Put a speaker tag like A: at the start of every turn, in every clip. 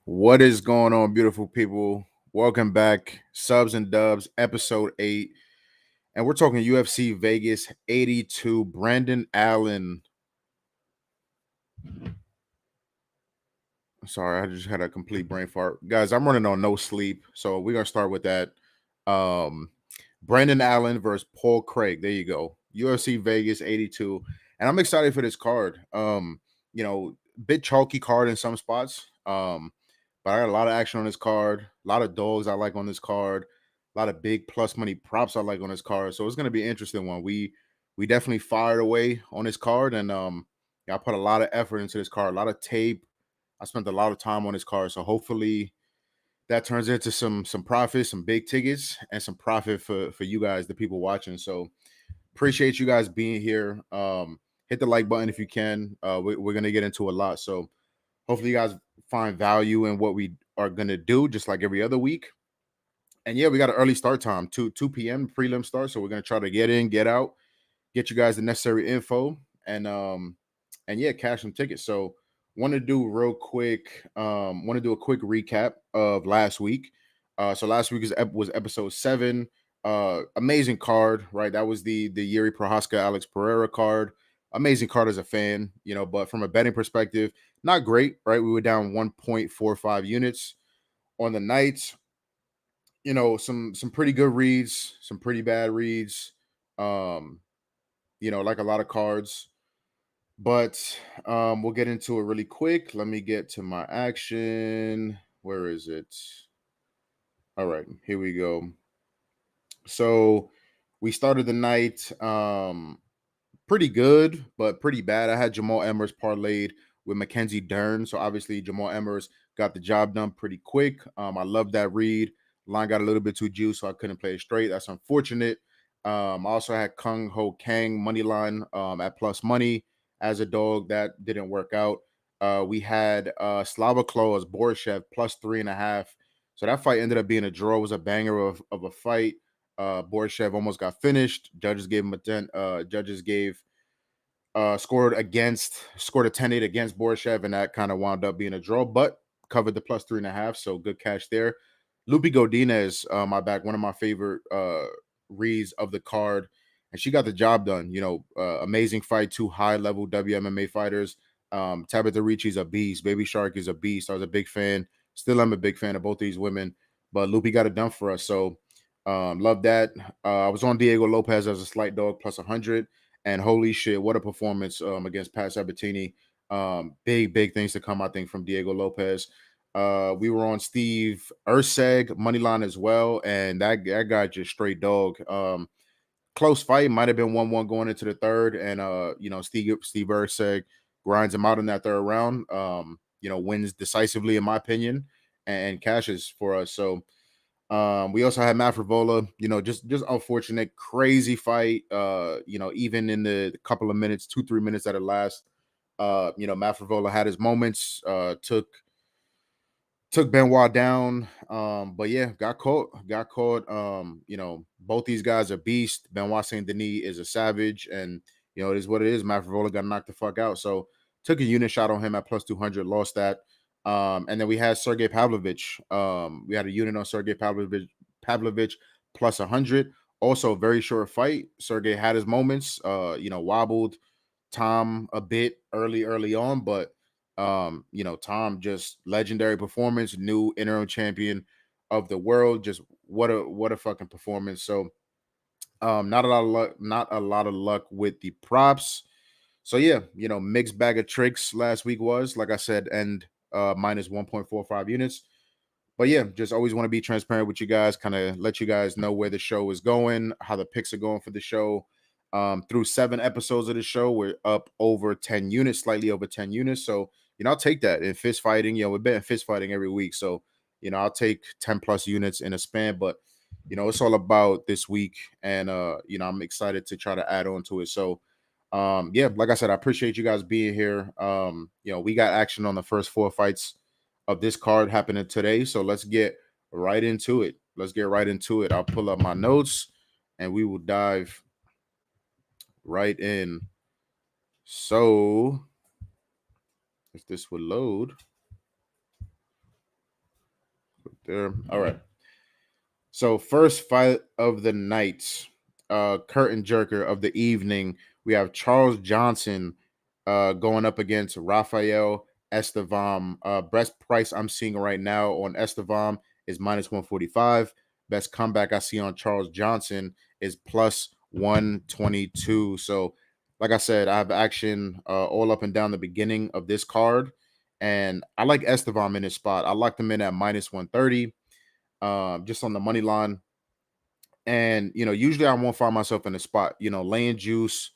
A: What is going on, beautiful people? Welcome back, Subs and Dubs, episode 8. And we're talking UFC Vegas 82. Brandon Allen. Sorry, I just had a complete brain fart. Guys, I'm running on no sleep, so we're going to start with that. Um, Brandon Allen versus Paul Craig. There you go. UFC Vegas 82. And I'm excited for this card. Bit chalky card in some spots. But I got a lot of action on this card, a lot of dogs I like on this card, a lot of big plus money props I like on this card. So it's gonna be an interesting one. We definitely fired away on this card, and I put a lot of effort into this card, a lot of tape. I spent a lot of time on this card. So hopefully that turns into some profit, some big tickets, and some profit for you guys, the people watching. So appreciate you guys being here. Hit the like button if you can. We're gonna get into a lot. So hopefully you guys find value in what we are gonna do, just like every other week. And yeah, we got an early start time, 2 p.m. prelim start. So we're gonna try to get in, get out, get you guys the necessary info, and yeah, cash some tickets. So want to do real quick, want to do a quick recap of last week. So last week was episode 7. Amazing card, right? That was the Yuri Prohaska Alex Pereira card. Amazing card as a fan, but from a betting perspective, not great, right? We were down 1.45 units on the night. Some pretty good reads, some pretty bad reads. Um, like a lot of cards. But we'll get into it really quick. Let me get to my action. Where is it? All right, here we go. So we started the night pretty good, but pretty bad. I had Jamal Emmers parlayed with Mackenzie Dern. So obviously Jamal Emmers got the job done pretty quick. I love that read. Line got a little bit too juiced, so I couldn't play it straight. That's unfortunate. I also had Kung Ho Kang money line at plus money as a dog. That didn't work out. We had Slava Klaus Borshev plus 3.5. So that fight ended up being a draw. It was a banger of a fight. Borshev almost got finished. Judges gave him a 10. Judges gave scored a 10-8 against Borshev, and that kind of wound up being a draw, but covered the plus 3.5. So good cash there. Lupi Godinez, my back, one of my favorite reads of the card, and she got the job done. Amazing fight, 2 high level WMMA fighters. Tabitha Ricci's a beast. Baby Shark is a beast. I was a big fan. Still, I'm a big fan of both these women, but Lupi got it done for us. So love that. I was on Diego Lopez as a slight dog plus 100. And holy shit, what a performance against Pat Sabatini. Big things to come, I think, from Diego Lopez. We were on Steve Urseg money line as well, and that guy just straight dog. Close fight, might have been 1-1 going into the third, and Steve Urseg grinds him out in that third round. Wins decisively in my opinion, and cashes for us. So we also had Matt Frivola, just unfortunate, crazy fight. Even in the couple of minutes, 2-3 minutes that it last, Matt Frivola had his moments, took Benoit down. But yeah, got caught. Both these guys are beasts. Benoit Saint Denis is a savage, and it is what it is. Matt Frivola got knocked the fuck out. So took a unit shot on him at plus 200, lost that. And then we had Sergey Pavlovich. We had a unit on Sergey Pavlovich plus 100. Also, very short fight. Sergey had his moments. Wobbled Tom a bit early on, but Tom just legendary performance, new interim champion of the world. Just what a fucking performance. So not a lot of luck with the props. So yeah, mixed bag of tricks last week was, like I said, and minus 1.45 units. But yeah, just always want to be transparent with you guys, kind of let you guys know where the show is going, how the picks are going for the show. Through 7 episodes of the show, we're up over 10 units, slightly over 10 units. So, I'll take that in fist fighting. We've been fist fighting every week. So, I'll take 10 plus units in a span. But, it's all about this week. And, I'm excited to try to add on to it. So, yeah, like I said, I appreciate you guys being here. We got action on the first 4 fights of this card happening today. So let's get right into it. I'll pull up my notes and we will dive right in. So if this would load. there. All right. So first fight of the night, curtain jerker of the evening. We have Charles Johnson going up against Rafael Estevam. Best price I'm seeing right now on Estevam is -145. Best comeback I see on Charles Johnson is +122. So, like I said, I have action all up and down the beginning of this card, and I like Estevam in this spot. I locked him in at -130, just on the money line. And usually I won't find myself in a spot, laying juice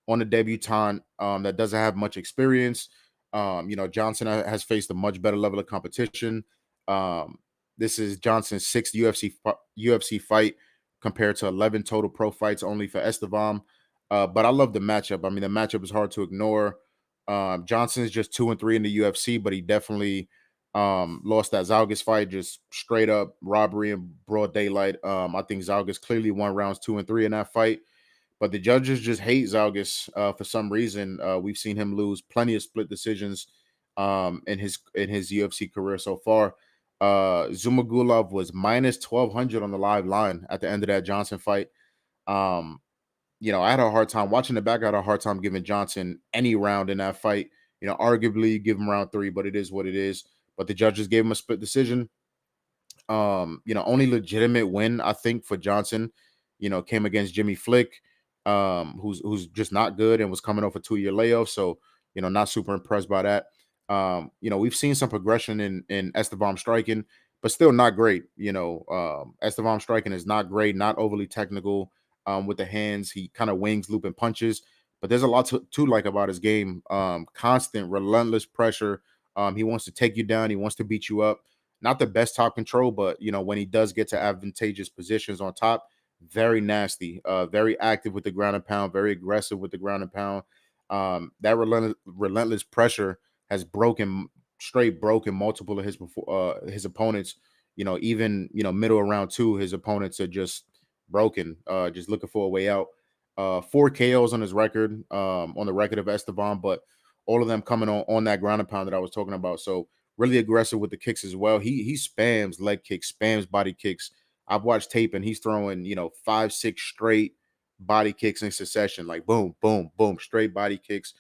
A: on a debutant that doesn't have much experience. Johnson has faced a much better level of competition. Um, this is Johnson's sixth UFC fight compared to 11 total pro fights only for Estevam. But I love the matchup. I mean, the matchup is hard to ignore. Johnson is just 2-3 in the UFC, but he definitely lost that Zalgas fight, just straight up robbery in broad daylight. I think Zalgas clearly won rounds 2 and 3 in that fight, but the judges just hate Zalgas for some reason. We've seen him lose plenty of split decisions in his UFC career so far. Zumagulov was -1200 on the live line at the end of that Johnson fight. Um, I had a hard time watching the back. I had a hard time giving Johnson any round in that fight. Arguably give him round 3, but it is what it is. But the judges gave him a split decision. Only legitimate win I think for Johnson, came against Jimmy Flick, who's just not good and was coming off a 2-year layoff. So, not super impressed by that. We've seen some progression in Estevam striking, but still not great. Estevam striking is not great, not overly technical with the hands. He kind of wings, loop, and punches. But there's a lot to like about his game. Constant, relentless pressure. He wants to take you down. He wants to beat you up. Not the best top control, but when he does get to advantageous positions on top, very nasty, very active with the ground and pound, very aggressive with the ground and pound. That relentless pressure has straight broken multiple of his opponents. Even middle of round 2, his opponents are just broken, just looking for a way out. 4 KOs on his record, on the record of Estevam, but all of them coming on that ground and pound that I was talking about. So really aggressive with the kicks as well. He spams leg kicks, spams body kicks. I've watched tape and he's throwing 5-6 straight body kicks in succession, like boom, boom, boom, straight body kicks,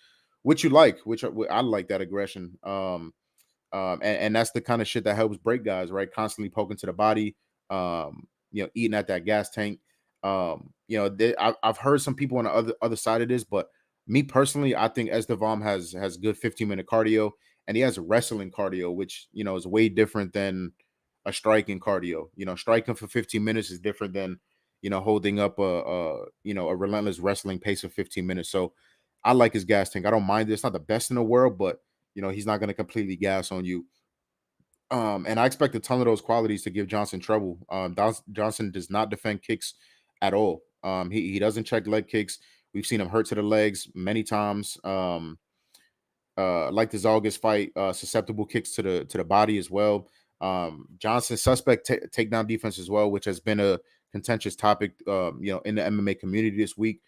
A: which you like, which I like that aggression. And that's the kind of shit that helps break guys, right? Constantly poking to the body, eating at that gas tank. I've heard some people on the other side of this, but me personally, I think Estevam has good 15-minute cardio, and he has wrestling cardio, which is way different than a striking cardio. Striking for 15 minutes is different than holding up a relentless wrestling pace of 15 minutes. So I like his gas tank. I don't mind it. It's not the best in the world, but he's not going to completely gas on you. And I expect a ton of those qualities to give Johnson trouble. Johnson does not defend kicks at all. He doesn't check leg kicks. We've seen him hurt to the legs many times. Like the Zalgas fight, susceptible kicks to the body as well. Johnson suspect takedown defense as well, which has been a contentious topic, in the MMA community this week.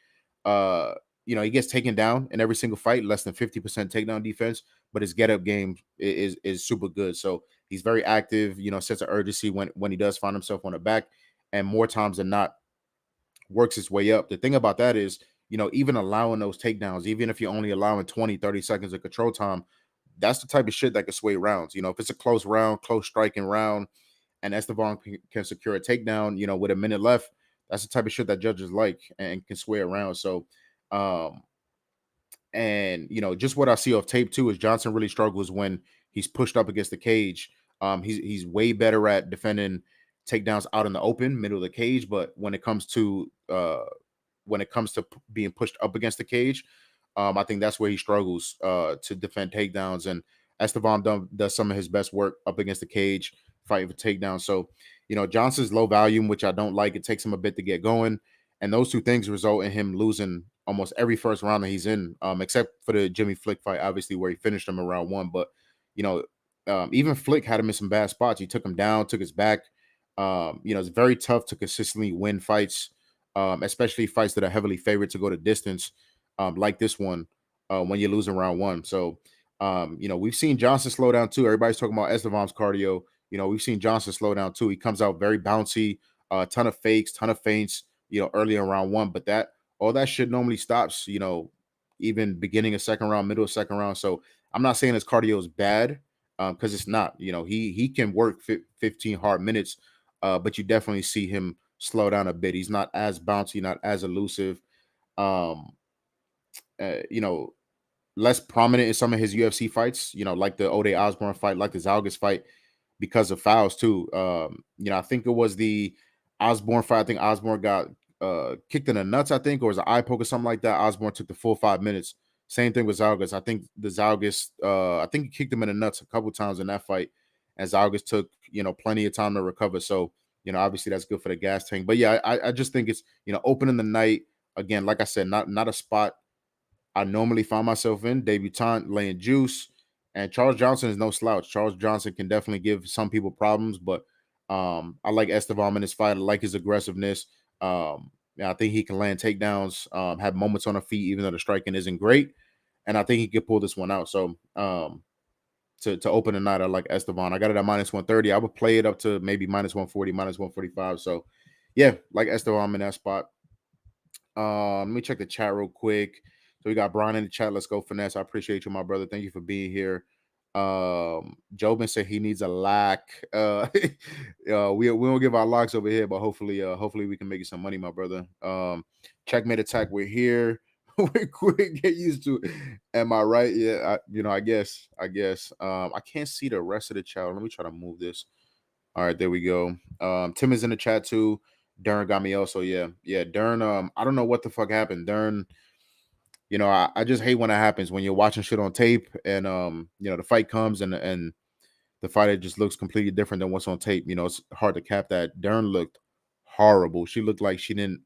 A: He gets taken down in every single fight, less than 50% takedown defense, but his get up game is super good. So he's very active, sense of urgency when he does find himself on the back, and more times than not works his way up. The thing about that is, even allowing those takedowns, even if you're only allowing 20, 30 seconds of control time, that's the type of shit that can sway rounds. If it's a close round, close striking round, and Estevam can secure a takedown, with a minute left, that's the type of shit that judges like and can sway around. So, and just what I see off tape too is Johnson really struggles when he's pushed up against the cage. He's way better at defending takedowns out in the open, middle of the cage, but when it comes to being pushed up against the cage, I think that's where he struggles to defend takedowns. And Estevam does some of his best work up against the cage, fighting for takedowns. So, Johnson's low volume, which I don't like. It takes him a bit to get going. And those two things result in him losing almost every first round that he's in, except for the Jimmy Flick fight, obviously, where he finished him in round 1. But, even Flick had him in some bad spots. He took him down, took his back. It's very tough to consistently win fights, especially fights that are heavily favored to go to distance, like this one, when you're losing round 1. So, we've seen Johnson slow down too. Everybody's talking about Estevam's cardio. We've seen Johnson slow down too. He comes out very bouncy, a ton of fakes, ton of feints, early in round one. But all that shit normally stops, even beginning of second round, middle of second round. So I'm not saying his cardio is bad, because it's not. He can work 15 hard minutes, but you definitely see him slow down a bit. He's not as bouncy, not as elusive. Um, you know, Less prominent in some of his UFC fights, like the Ode Osborne fight, like the Zalgas fight, because of fouls too. I think it was the Osborne fight. I think Osborne got kicked in the nuts, I think, or was an eye poke or something like that. Osborne took the full 5 minutes. Same thing with Zalgas. I think the Zalgas, I think he kicked him in the nuts a couple times in that fight, and Zalgas took, plenty of time to recover. So, obviously that's good for the gas tank. But yeah, I just think it's, opening the night again, like I said, not a spot I normally find myself in. Debutant, laying juice, and Charles Johnson is no slouch. Charles Johnson can definitely give some people problems, but I like Estevam in this fight. I like his aggressiveness. Yeah, I think he can land takedowns, have moments on the feet, even though the striking isn't great, and I think he could pull this one out. So to open the night, I like Estevan. I got it at -130. I would play it up to maybe -140, -145. So yeah, like Estevan in that spot. Let me check the chat real quick. So we got Brian in the chat. Let's go, Finesse. I appreciate you, my brother. Thank you for being here. Jobin said he needs a lock. We don't give our locks over here, but hopefully we can make you some money, my brother. Checkmate attack. We're here. We're quick. Get used to it. Am I right? Yeah. I guess. I can't see the rest of the chat. Let me try to move this. All right, there we go. Tim is in the chat too. Dern got me also. Yeah. Dern. I don't know what the fuck happened. Dern. I just hate when that happens, when you're watching shit on tape and the fight comes and the fighter just looks completely different than what's on tape. It's hard to cap that. Dern looked horrible. She looked like she didn't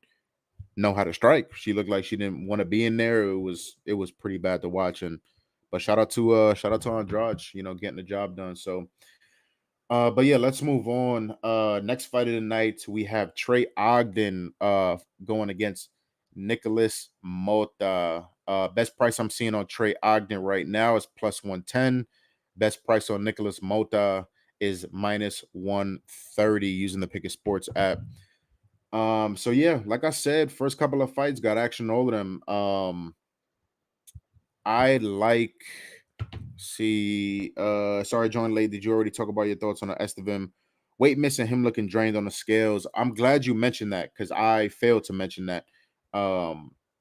A: know how to strike. She looked like she didn't want to be in there. It was pretty bad to watch. But shout out to Andrade, getting the job done. So but yeah, let's move on. Next fight of the night, we have Trey Ogden going against Nicholas Mota. Best price I'm seeing on Trey Ogden right now is +110. Best price on Nicholas Mota is -130 using the Picket Sports app. So yeah, like I said, first couple of fights got action all of them. I like sorry, join late. Did you already talk about your thoughts on the Estevam weight missing, him looking drained on the scales? I'm glad you mentioned that because I failed to mention that.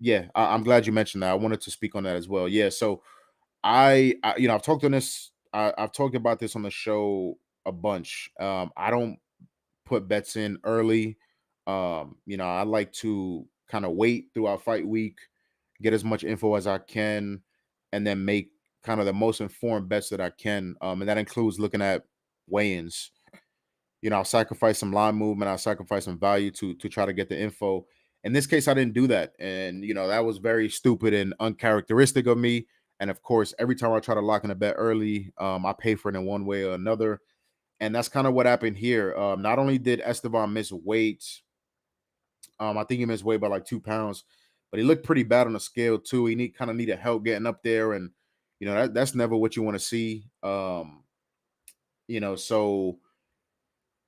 A: Yeah, I'm glad you mentioned that. I wanted to speak on that as well. Yeah, so I've talked on this. I've talked about this on the show a bunch. I don't put bets in early. I like to kind of wait throughout fight week, get as much info as I can, and then make kind of the most informed bets that I can. And that includes looking at weigh-ins. I'll sacrifice some line movement, I'll sacrifice some value to try to get the info. In this case, I didn't do that. And that was very stupid and uncharacteristic of me. And of course, every time I try to lock in a bet early, I pay for it in one way or another. And that's kind of what happened here. Not only did Estevan miss weight, I think he missed weight by like 2 pounds, but he looked pretty bad on the scale too. He kind of needed help getting up there, and that's never what you want to see. So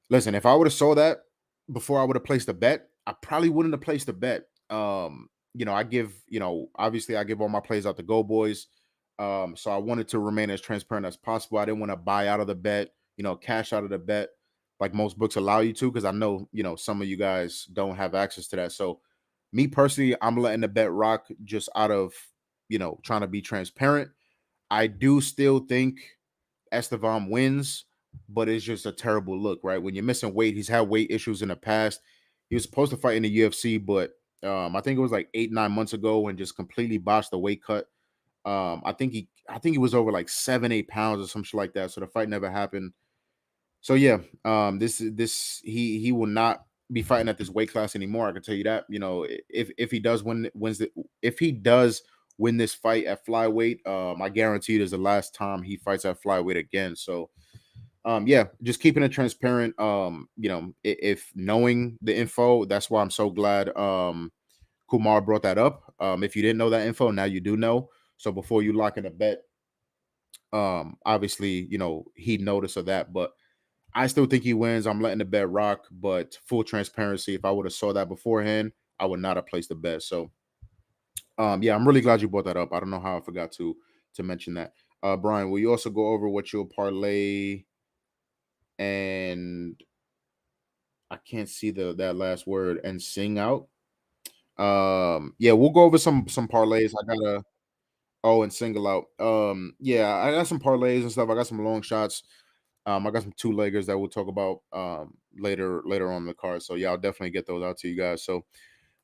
A: listen, if I would have saw that before I would have placed a bet, I probably wouldn't have placed a bet. Obviously I give all my plays out to GoldBoys. So I wanted to remain as transparent as possible. I didn't want to buy out of the bet, cash out of the bet like most books allow you to, because I know, some of you guys don't have access to that. So me personally, I'm letting the bet rock just out of, trying to be transparent. I do still think Estevam wins, but it's just a terrible look, right? When you're missing weight, he's had weight issues in the past. He was supposed to fight in the UFC, but I think it was like 8-9 months ago and just completely botched the weight cut. I think he was over like 7-8 pounds or some shit like that. So the fight never happened. So yeah, he will not be fighting at this weight class anymore. I can tell you that. If he does if he does win this fight at flyweight, I guarantee it is the last time he fights at flyweight again. So yeah, just keeping it transparent. If knowing the info, that's why I'm so glad Kumar brought that up. If you didn't know that info, now you do know. So before you lock in a bet, obviously, he'd notice of that. But I still think he wins. I'm letting the bet rock, but full transparency, if I would have saw that beforehand, I would not have placed the bet. So yeah, I'm really glad you brought that up. I don't know how I forgot to mention that. Brian, will you also go over what your parlay and I can't see that last word and sing out? Yeah, we'll go over some parlays. I gotta and single out. Yeah, I got some parlays and stuff. I got some long shots. I got some two leggers that we'll talk about later on in the card. So yeah, I'll definitely get those out to you guys. So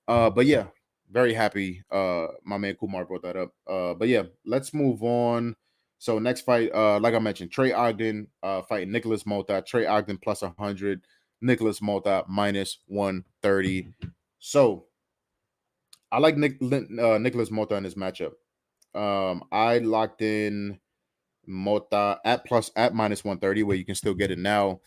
A: but yeah, very happy. My man Kumar brought that up. But yeah, let's move on. So next fight, like I mentioned, Trey Ogden fighting Nicholas Mota. Trey Ogden plus 100, Nicholas Mota minus 130. So I like Nicholas Mota in this matchup. I locked in Mota at minus 130, where you can still get it now.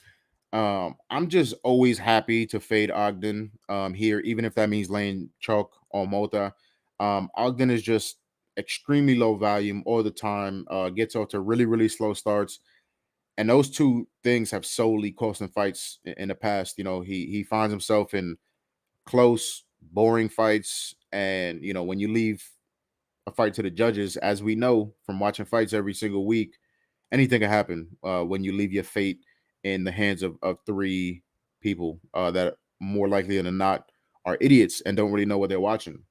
A: I'm just always happy to fade Ogden here, even if that means laying chalk on Mota. Ogden is just extremely low volume all the time, gets off to really, really slow starts. And those two things have solely cost him fights in the past. You know, he finds himself in close, boring fights. And, you know, when you leave a fight to the judges, as we know from watching fights every single week, anything can happen when you leave your fate in the hands of three people that more likely than not are idiots and don't really know what they're watching.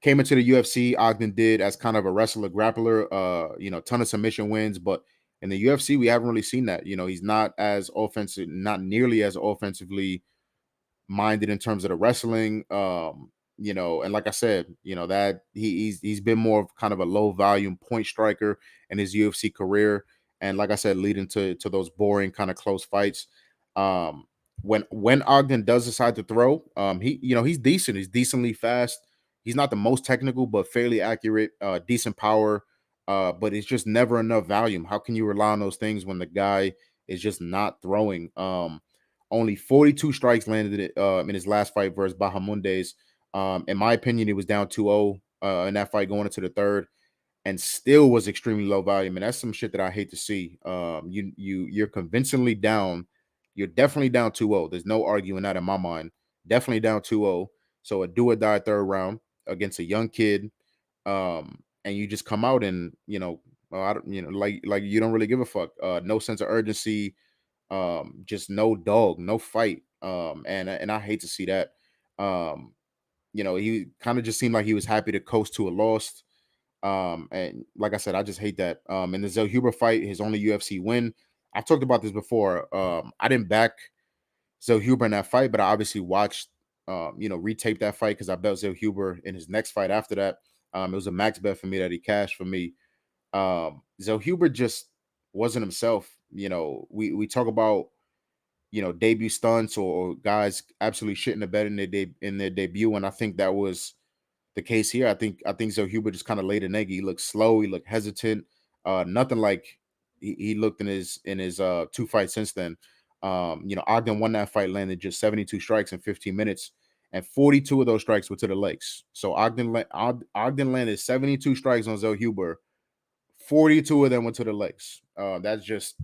A: Came into the UFC, Ogden did as kind of a wrestler grappler, ton of submission wins, but in the UFC, we haven't really seen that. You know, he's not as offensive, not nearly as offensively minded in terms of the wrestling. And like I said, that he's been more of kind of a low volume point striker in his UFC career, and like I said, leading to those boring kind of close fights. When Ogden does decide to throw, he's decent. He's decently fast. He's not the most technical, but fairly accurate. Decent power, but it's just never enough volume. How can you rely on those things when the guy is just not throwing? Only 42 strikes landed in his last fight versus Bahamundes. In my opinion, he was down 2-0 in that fight going into the third, and still was extremely low volume. And that's some shit that I hate to see. You're convincingly down. You're definitely down 2-0. There's no arguing that in my mind. Definitely down 2-0. So a do or die third round against a young kid, and you just come out and I don't, like you don't really give a fuck. No sense of urgency, just no dog, no fight. And I hate to see that. He kind of just seemed like he was happy to coast to a loss. And like I said, I just hate that. In the Zellhuber fight, his only UFC win. I've talked about this before. I didn't back Zellhuber in that fight, but I obviously watched retaped that fight because I bet Zellhuber in his next fight after that. It was a max bet for me that he cashed for me. Zellhuber just wasn't himself. We talk about debut stunts or guys absolutely shitting the bed in their debut, and I think that was the case here. I think Zellhuber just kind of laid an egg. He looked slow. He looked hesitant. Nothing like he looked in his two fights since then. Ogden won that fight, landed just 72 strikes in 15 minutes, and 42 of those strikes were to the legs. So Ogden landed 72 strikes on Zellhuber. 42 of them went to the legs. That's just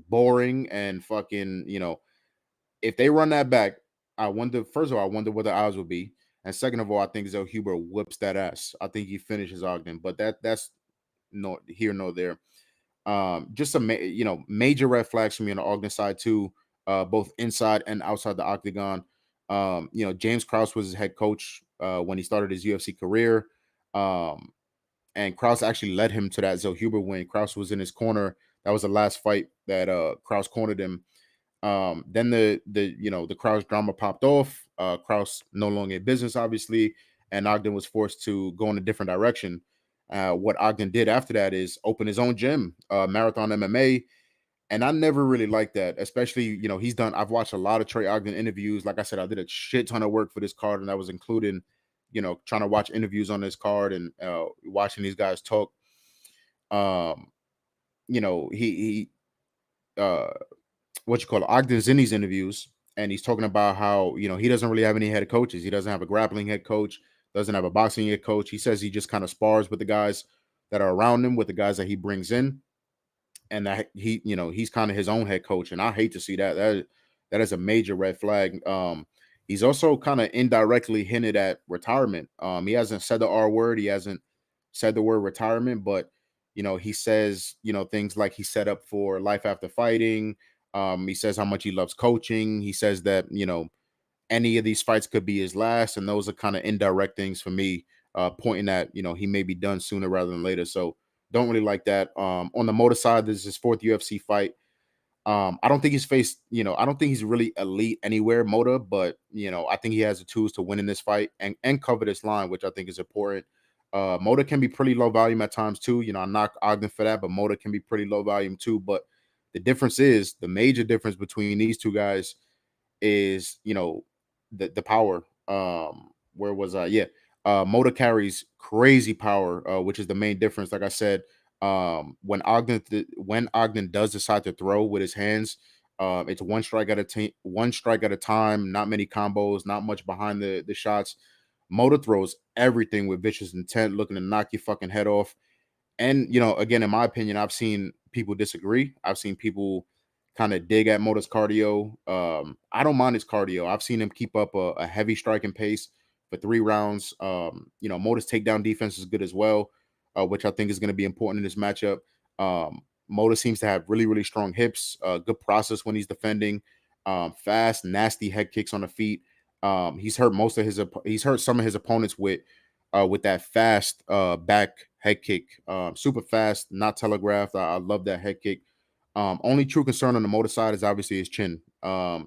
A: boring and fucking. If they run that back, first of all, I wonder what the odds would be. And second of all, I think Zellhuber whips that ass. I think he finishes Ogden, but that's no here nor there. Just some major red flags for me on the Ogden side too, both inside and outside the octagon. James Krause was his head coach when he started his UFC career, and Krause actually led him to that Zellhuber win. Krause was in his corner. That was the last fight that Krause cornered him. Then the Krause drama popped off. Krause no longer in business, obviously, and Ogden was forced to go in a different direction. What Ogden did after that is open his own gym, Marathon MMA, and I never really liked that. Especially, I've watched a lot of Trey Ogden interviews. Like I said, I did a shit ton of work for this card, and that was including, trying to watch interviews on this card and watching these guys talk. He what you call it, Ogden's in these interviews, and he's talking about how he doesn't really have any head coaches. He doesn't have a grappling head coach, doesn't have a boxing head coach. He says he just kind of spars with the guys that are around him, with the guys that he brings in. and that he's kind of his own head coach, and I hate to see that. That is a major red flag. He's also kind of indirectly hinted at retirement. He hasn't said the R word. He hasn't said the word retirement, but he says things like he's set up for life after fighting. He says how much he loves coaching. He says that any of these fights could be his last, and those are kind of indirect things for me, pointing that he may be done sooner rather than later. So don't really like that. On the Mota side, this is his fourth UFC fight. I don't think he's faced, I don't think he's really elite anywhere, Mota, but I think he has the tools to win in this fight and cover this line, which I think is important. Mota can be pretty low volume at times too. I knock Ogden for that, but Mota can be pretty low volume too. But the major difference between these two guys is the power. Where was I? Yeah. Mota carries crazy power, which is the main difference. Like I said, when Ogden does decide to throw with his hands, it's one strike at a time, not many combos, not much behind the shots. Mota throws everything with vicious intent, looking to knock your fucking head off. And again, in my opinion, I've seen people disagree. I've seen people kind of dig at Mota's cardio. I don't mind his cardio. I've seen him keep up a heavy striking pace for 3 rounds. Mota's takedown defense is good as well, which I think is going to be important in this matchup. Mota seems to have really, really strong hips, good process when he's defending, fast, nasty head kicks on the feet. He's hurt some of his opponents with that fast back head kick, super fast, not telegraphed. I love that head kick. Only true concern on the Mota side is obviously his chin. I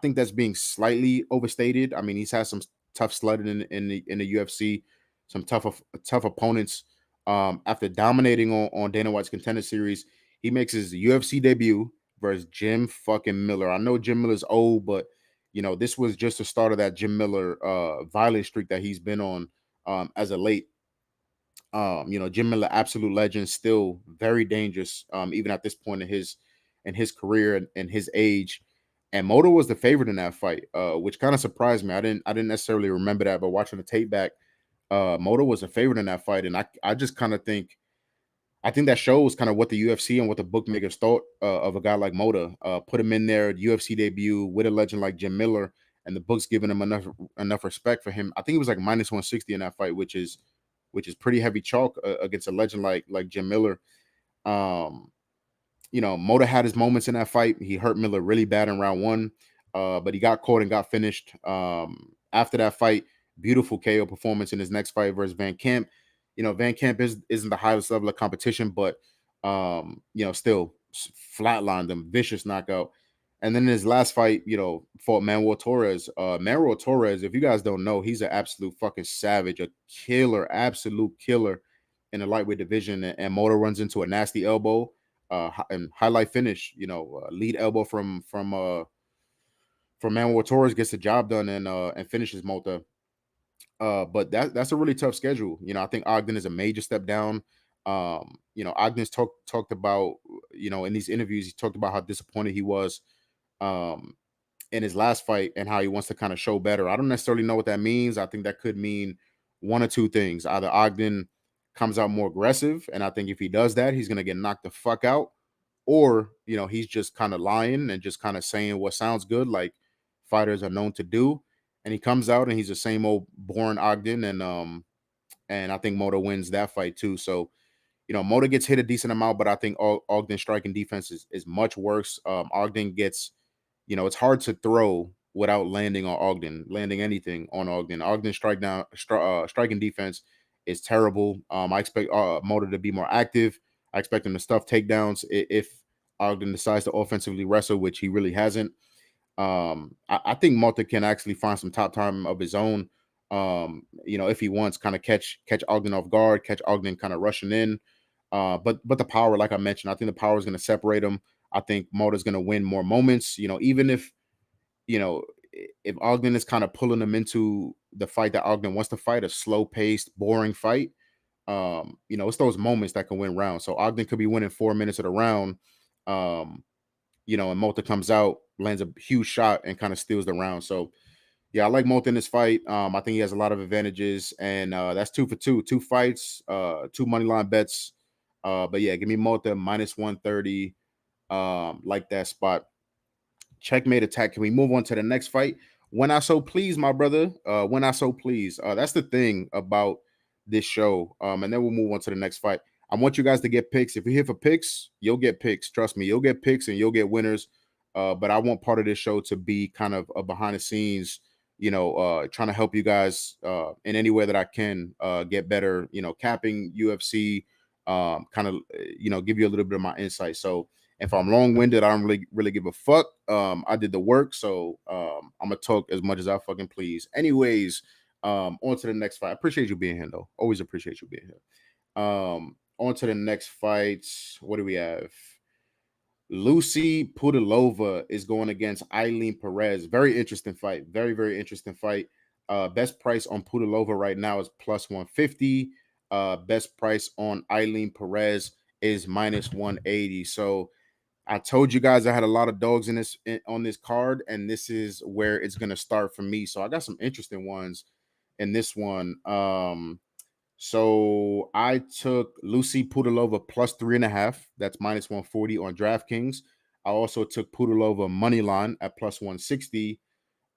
A: think that's being slightly overstated. I mean, he's had some tough sledding in the UFC, some tough opponents. After dominating on Dana White's Contender Series, he makes his UFC debut versus Jim fucking Miller. I know Jim Miller's old, but this was just the start of that Jim Miller violent streak that he's been on as a late. Jim Miller, absolute legend, still very dangerous, even at this point in his career and his age. And Mota was the favorite in that fight, which kind of surprised me. I didn't necessarily remember that, but watching the tape back, Mota was a favorite in that fight, and I just kind of think. I think that shows kind of what the UFC and what the bookmakers thought of a guy like Mota. Put him in there, UFC debut with a legend like Jim Miller, and the books giving him enough respect for him. I think it was like minus 160 in that fight, which is pretty heavy chalk against a legend like Jim Miller. Mota had his moments in that fight. He hurt Miller really bad in round one, but he got caught and got finished. After that fight, beautiful KO performance in his next fight versus Van Camp. Van Camp isn't the highest level of competition, but still flatlined him, vicious knockout. And then in his last fight, fought Manuel Torres. Manuel Torres, if you guys don't know, he's an absolute fucking savage, a killer, absolute killer in the lightweight division. And Mota runs into a nasty elbow, and highlight finish. Lead elbow from Manuel Torres, gets the job done and finishes Mota. But that's a really tough schedule. I think Ogden is a major step down. Ogden's talked about, in these interviews, he talked about how disappointed he was in his last fight and how he wants to kind of show better. I don't necessarily know what that means. I think that could mean one or two things. Either Ogden comes out more aggressive, and I think if he does that, he's gonna get knocked the fuck out, or he's just kind of lying and just kind of saying what sounds good, like fighters are known to do. And he comes out and he's the same old boring Ogden, and I think Mota wins that fight too. So Mota gets hit a decent amount, but I think Ogden's striking defense is much worse. Ogden gets, it's hard to throw without landing anything on Ogden. Ogden's striking defense is terrible. I expect Mota to be more active. I expect him to stuff takedowns if Ogden decides to offensively wrestle, which he really hasn't. I think Mota can actually find some top time of his own. If he wants, kind of catch Ogden off guard, catch Ogden kind of rushing in. But the power, like I mentioned, I think the power is going to separate him. I think Mota's going to win more moments. Even if Ogden is kind of pulling him into the fight that Ogden wants to fight, a slow paced, boring fight. It's those moments that can win rounds. So Ogden could be winning 4 minutes of the round. And Mota comes out, lands a huge shot, and kind of steals the round. So, yeah, I like Mota in this fight. I think he has a lot of advantages, and that's 2 for 2, 2 fights, 2 money line bets. But yeah, give me Mota minus 130. Like that spot. Checkmate attack. Can we move on to the next fight? When I so please, my brother. When I so please. That's the thing about this show. And then we'll move on to the next fight. I want you guys to get picks. If you're here for picks, you'll get picks. Trust me, you'll get picks and you'll get winners. But I want part of this show to be kind of a behind the scenes, trying to help you guys in any way that I can get better, capping UFC, kind of, give you a little bit of my insight. So if I'm long-winded, I don't really give a fuck. I did the work, so I'm gonna talk as much as I fucking please. Anyways, on to the next fight. I appreciate you being here, though. Always appreciate you being here. On to the next fight. What do we have? Lucy Pudilova is going against Eileen Perez. Very interesting fight. Very, very interesting fight. Best price on Pudilova right now is plus 150. Best price on Eileen Perez is minus 180. So I told you guys I had a lot of dogs on this card, and this is where it's gonna start for me. So I got some interesting ones in this one. So I took Lucy Pudilova plus 3.5. That's minus 140 on DraftKings. I also took Pudilova money line at plus 160.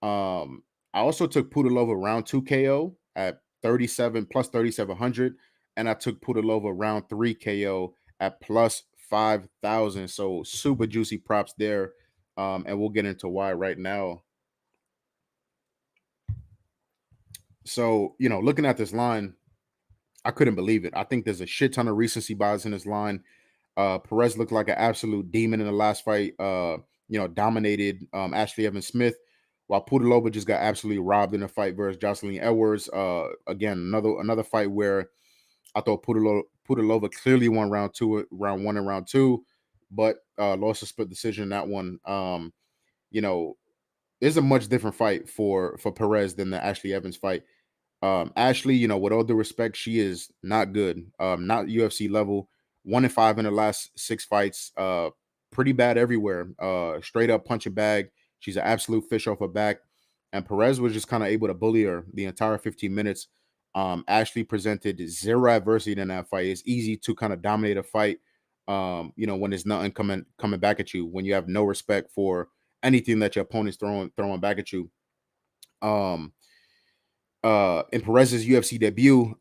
A: I also took Pudilova round 2 KO at 37 plus 3,700, and I took Pudilova round 3 KO at plus 5,000. So super juicy props there. And we'll get into why right now. So, looking at this line, I couldn't believe it. I think there's a shit ton of recency bias in this line. Perez looked like an absolute demon in the last fight. Dominated Ashley Evans Smith, while Pudilova just got absolutely robbed in a fight versus Jocelyn Edwards. Again, another fight where I thought Pudilova clearly won round 1 and round 2, but lost a split decision in that one. It's a much different fight for Perez than the Ashley Evans fight. Ashley, with all due respect, she is not good. Not UFC level. 1-5 in her last 6 fights. Pretty bad everywhere. Straight up punch and bag. She's an absolute fish off her back. And Perez was just kind of able to bully her the entire 15 minutes. Ashley presented zero adversity in that fight. It's easy to kind of dominate a fight. When there's nothing coming back at you, when you have no respect for anything that your opponent's throwing back at you. In Perez's UFC debut,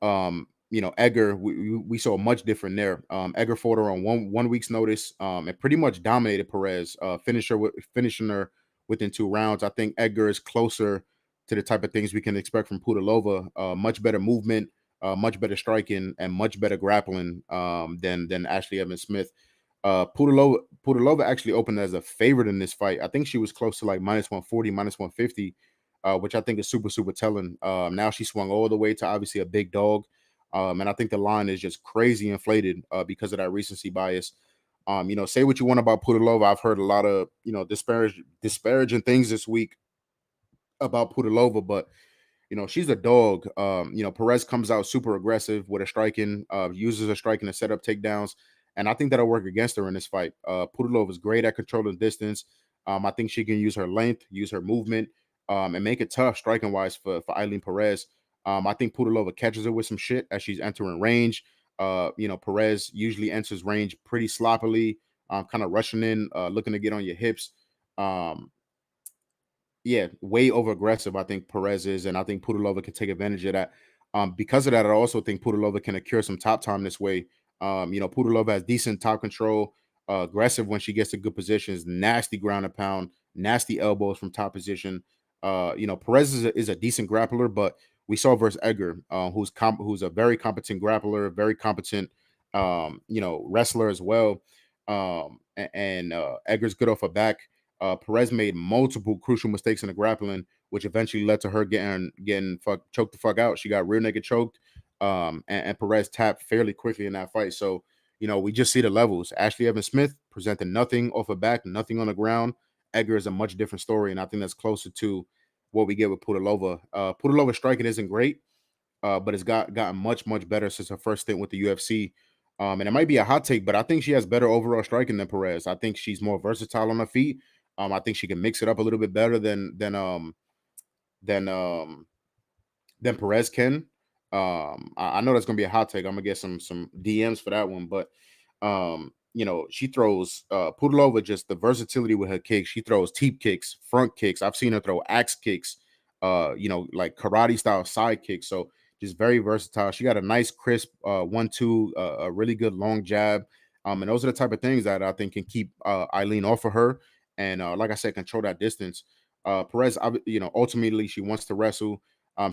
A: Edgar, we saw much different there. Edgar fought her on one week's notice, and pretty much dominated Perez, finishing her within 2 rounds. I think Edgar is closer to the type of things we can expect from Pudilova. Much better movement, much better striking, and much better grappling than Ashley Evans Smith. Pudilova actually opened as a favorite in this fight. I think she was close to like minus 140, minus 150. Which I think is super, super telling. Now she swung all the way to obviously a big dog. And I think the line is just crazy inflated because of that recency bias. Say what you want about Pudilova. I've heard a lot of, disparaging things this week about Pudilova, but she's a dog. Perez comes out super aggressive with a striking, uses a striking to set up takedowns. And I think that'll work against her in this fight. Pudilova is great at controlling distance. I think she can use her length, use her movement, and make it tough striking wise for Eileen Perez. I think Pudilova catches her with some shit as she's entering range. Perez usually enters range pretty sloppily, kind of rushing in, looking to get on your hips. Way over aggressive, I think Perez is, and I think Pudilova can take advantage of that. Because of that, I also think Pudilova can accrue some top time this way. Pudilova has decent top control, aggressive when she gets to good positions, nasty ground and pound, nasty elbows from top position. Perez is a decent grappler, but we saw versus Edgar, who's a very competent grappler, very competent, wrestler as well. And Edgar's good off her back. Perez made multiple crucial mistakes in the grappling, which eventually led to her getting choked the fuck out. She got rear naked choked, and Perez tapped fairly quickly in that fight. So, we just see the levels. Ashley Evans Smith presented nothing off her back, nothing on the ground. Edgar is a much different story, and I think that's closer to what we get with Pudilova. Pudilova's striking isn't great, but it's gotten much, much better since her first stint with the UFC. And it might be a hot take, but I think she has better overall striking than Perez. I think she's more versatile on her feet. I think she can mix it up a little bit better than Perez can. I know that's gonna be a hot take. I'm gonna get some DMs for that one, but She throws Pudilova, just the versatility with her kicks. She throws teep kicks, front kicks. I've seen her throw axe kicks, like karate style side kicks. So just very versatile. She got a nice crisp 1-2, a really good long jab. And those are the type of things that I think can keep Eileen off of her. And like I said, control that distance. Perez, ultimately she wants to wrestle.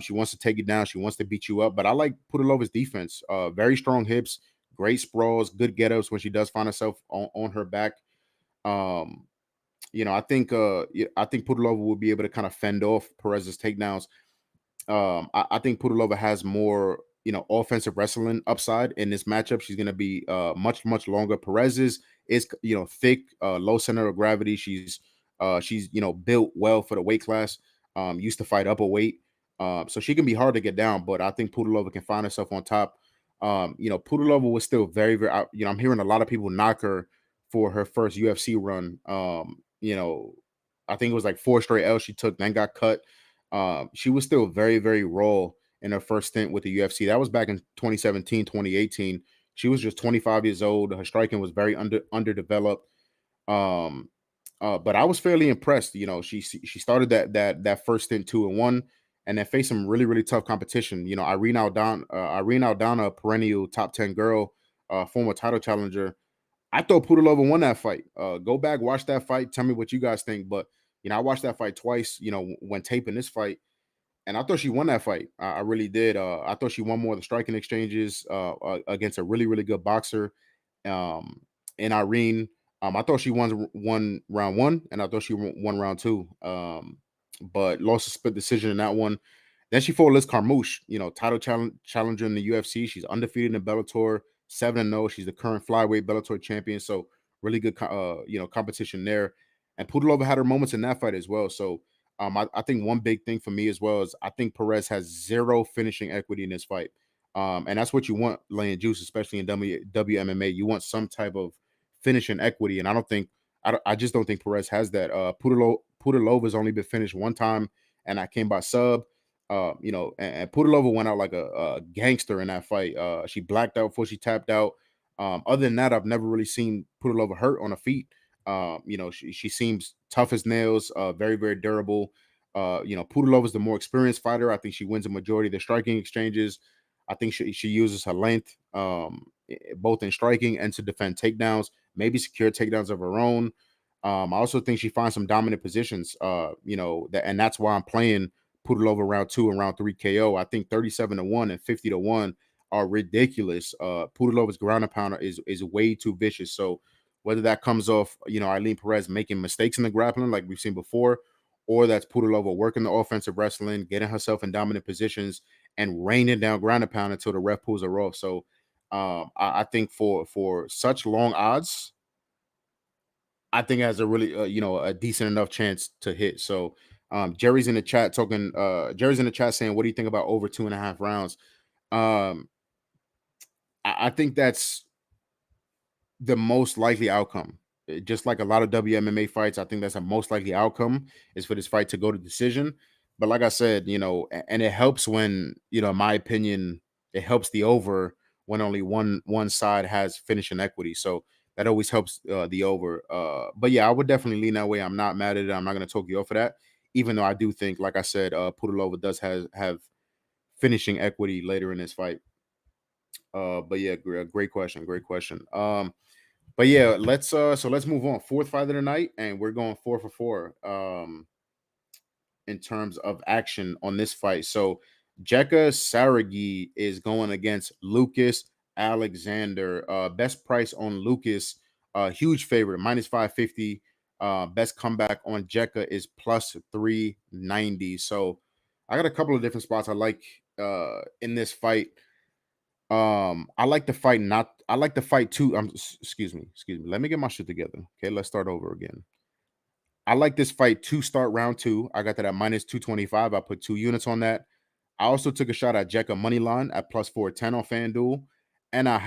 A: She wants to take you down. She wants to beat you up. But I like Pudilova's defense. Very strong hips, great sprawls, good get-ups when she does find herself on her back. Um, I think Pudilova will be able to kind of fend off Perez's takedowns. I think Pudilova has more, offensive wrestling upside in this matchup. She's going to be much, much longer. Perez is thick, low center of gravity. She's built well for the weight class. Used to fight upper weight. So she can be hard to get down, but I think Pudilova can find herself on top. Pudilova was still very, very, I'm hearing a lot of people knock her for her first UFC run. I think it was like 4 straight L's she took, then got cut. She was still very, very raw in her first stint with the UFC. That was back in 2017, 2018. She was just 25 years old. Her striking was very underdeveloped. But I was fairly impressed. She started that first stint 2-1, and then faced some really, really tough competition. Irene Aldana, a perennial top 10 girl, former title challenger. I thought Pudilova won that fight. Go back, watch that fight. Tell me what you guys think. But I watched that fight twice. When taping this fight, and I thought she won that fight. I really did. I thought she won more of the striking exchanges against a really, really good boxer, in Irene. I thought she won round 1, and I thought she won round 2. But lost a split decision in that one. Then she fought Liz Carmouche, title challenger in the UFC. She's undefeated in Bellator, 7-0. She's the current flyweight Bellator champion. So really good, competition there. And Pudilova had her moments in that fight as well. So I think one big thing for me as well is I think Perez has zero finishing equity in this fight. And that's what you want laying juice, especially in WMMA. You want some type of finishing equity. And I just don't think Perez has that. Pudilova's only been finished one time, and I came by sub. And Pudilova went out like a gangster in that fight. She blacked out before she tapped out. Other than that, I've never really seen Pudilova hurt on her feet. She seems tough as nails, very, very durable. Pudilova is the more experienced fighter. I think she wins a majority of the striking exchanges. I think she uses her length, both in striking and to defend takedowns, maybe secure takedowns of her own. I also think she finds some dominant positions, and that's why I'm playing Pudilova round 2 and round 3 KO. I think 37-1 and 50-1 are ridiculous. Pudilova's ground and pounder is way too vicious. So whether that comes off, Eileen Perez making mistakes in the grappling like we've seen before, or that's Pudilova working the offensive wrestling, getting herself in dominant positions, and raining down ground and pound until the ref pulls her off. So I think for such long odds, I think it has a really a decent enough chance to hit. So Jerry's in the chat saying, what do you think about over 2.5 rounds? I think that's the most likely outcome. Just like a lot of WMMA fights, I think that's the most likely outcome is for this fight to go to decision. But like I said, and it helps when, in my opinion, it helps the over when only one side has finishing equity. So that always helps the over. But yeah, I would definitely lean that way. I'm not mad at it. I'm not going to talk you off for that. Even though I do think, like I said, Pudilova does have finishing equity later in this fight. But yeah, great question. But yeah, let's move on. 4th fight of the night, and we're going 4 for 4 in terms of action on this fight. So Jekka Saragi is going against Lucas Alexander. Best price on Lucas, huge favorite, -550. Best comeback on Jekka is +390. So I got a couple of different spots I like in this fight. I like the fight too. Excuse me. Let me get my shit together. Okay, let's start over again. I like this fight to start round 2. I got that at -225. I put 2 units on that. I also took a shot at Jekka money line at +410 on FanDuel. And I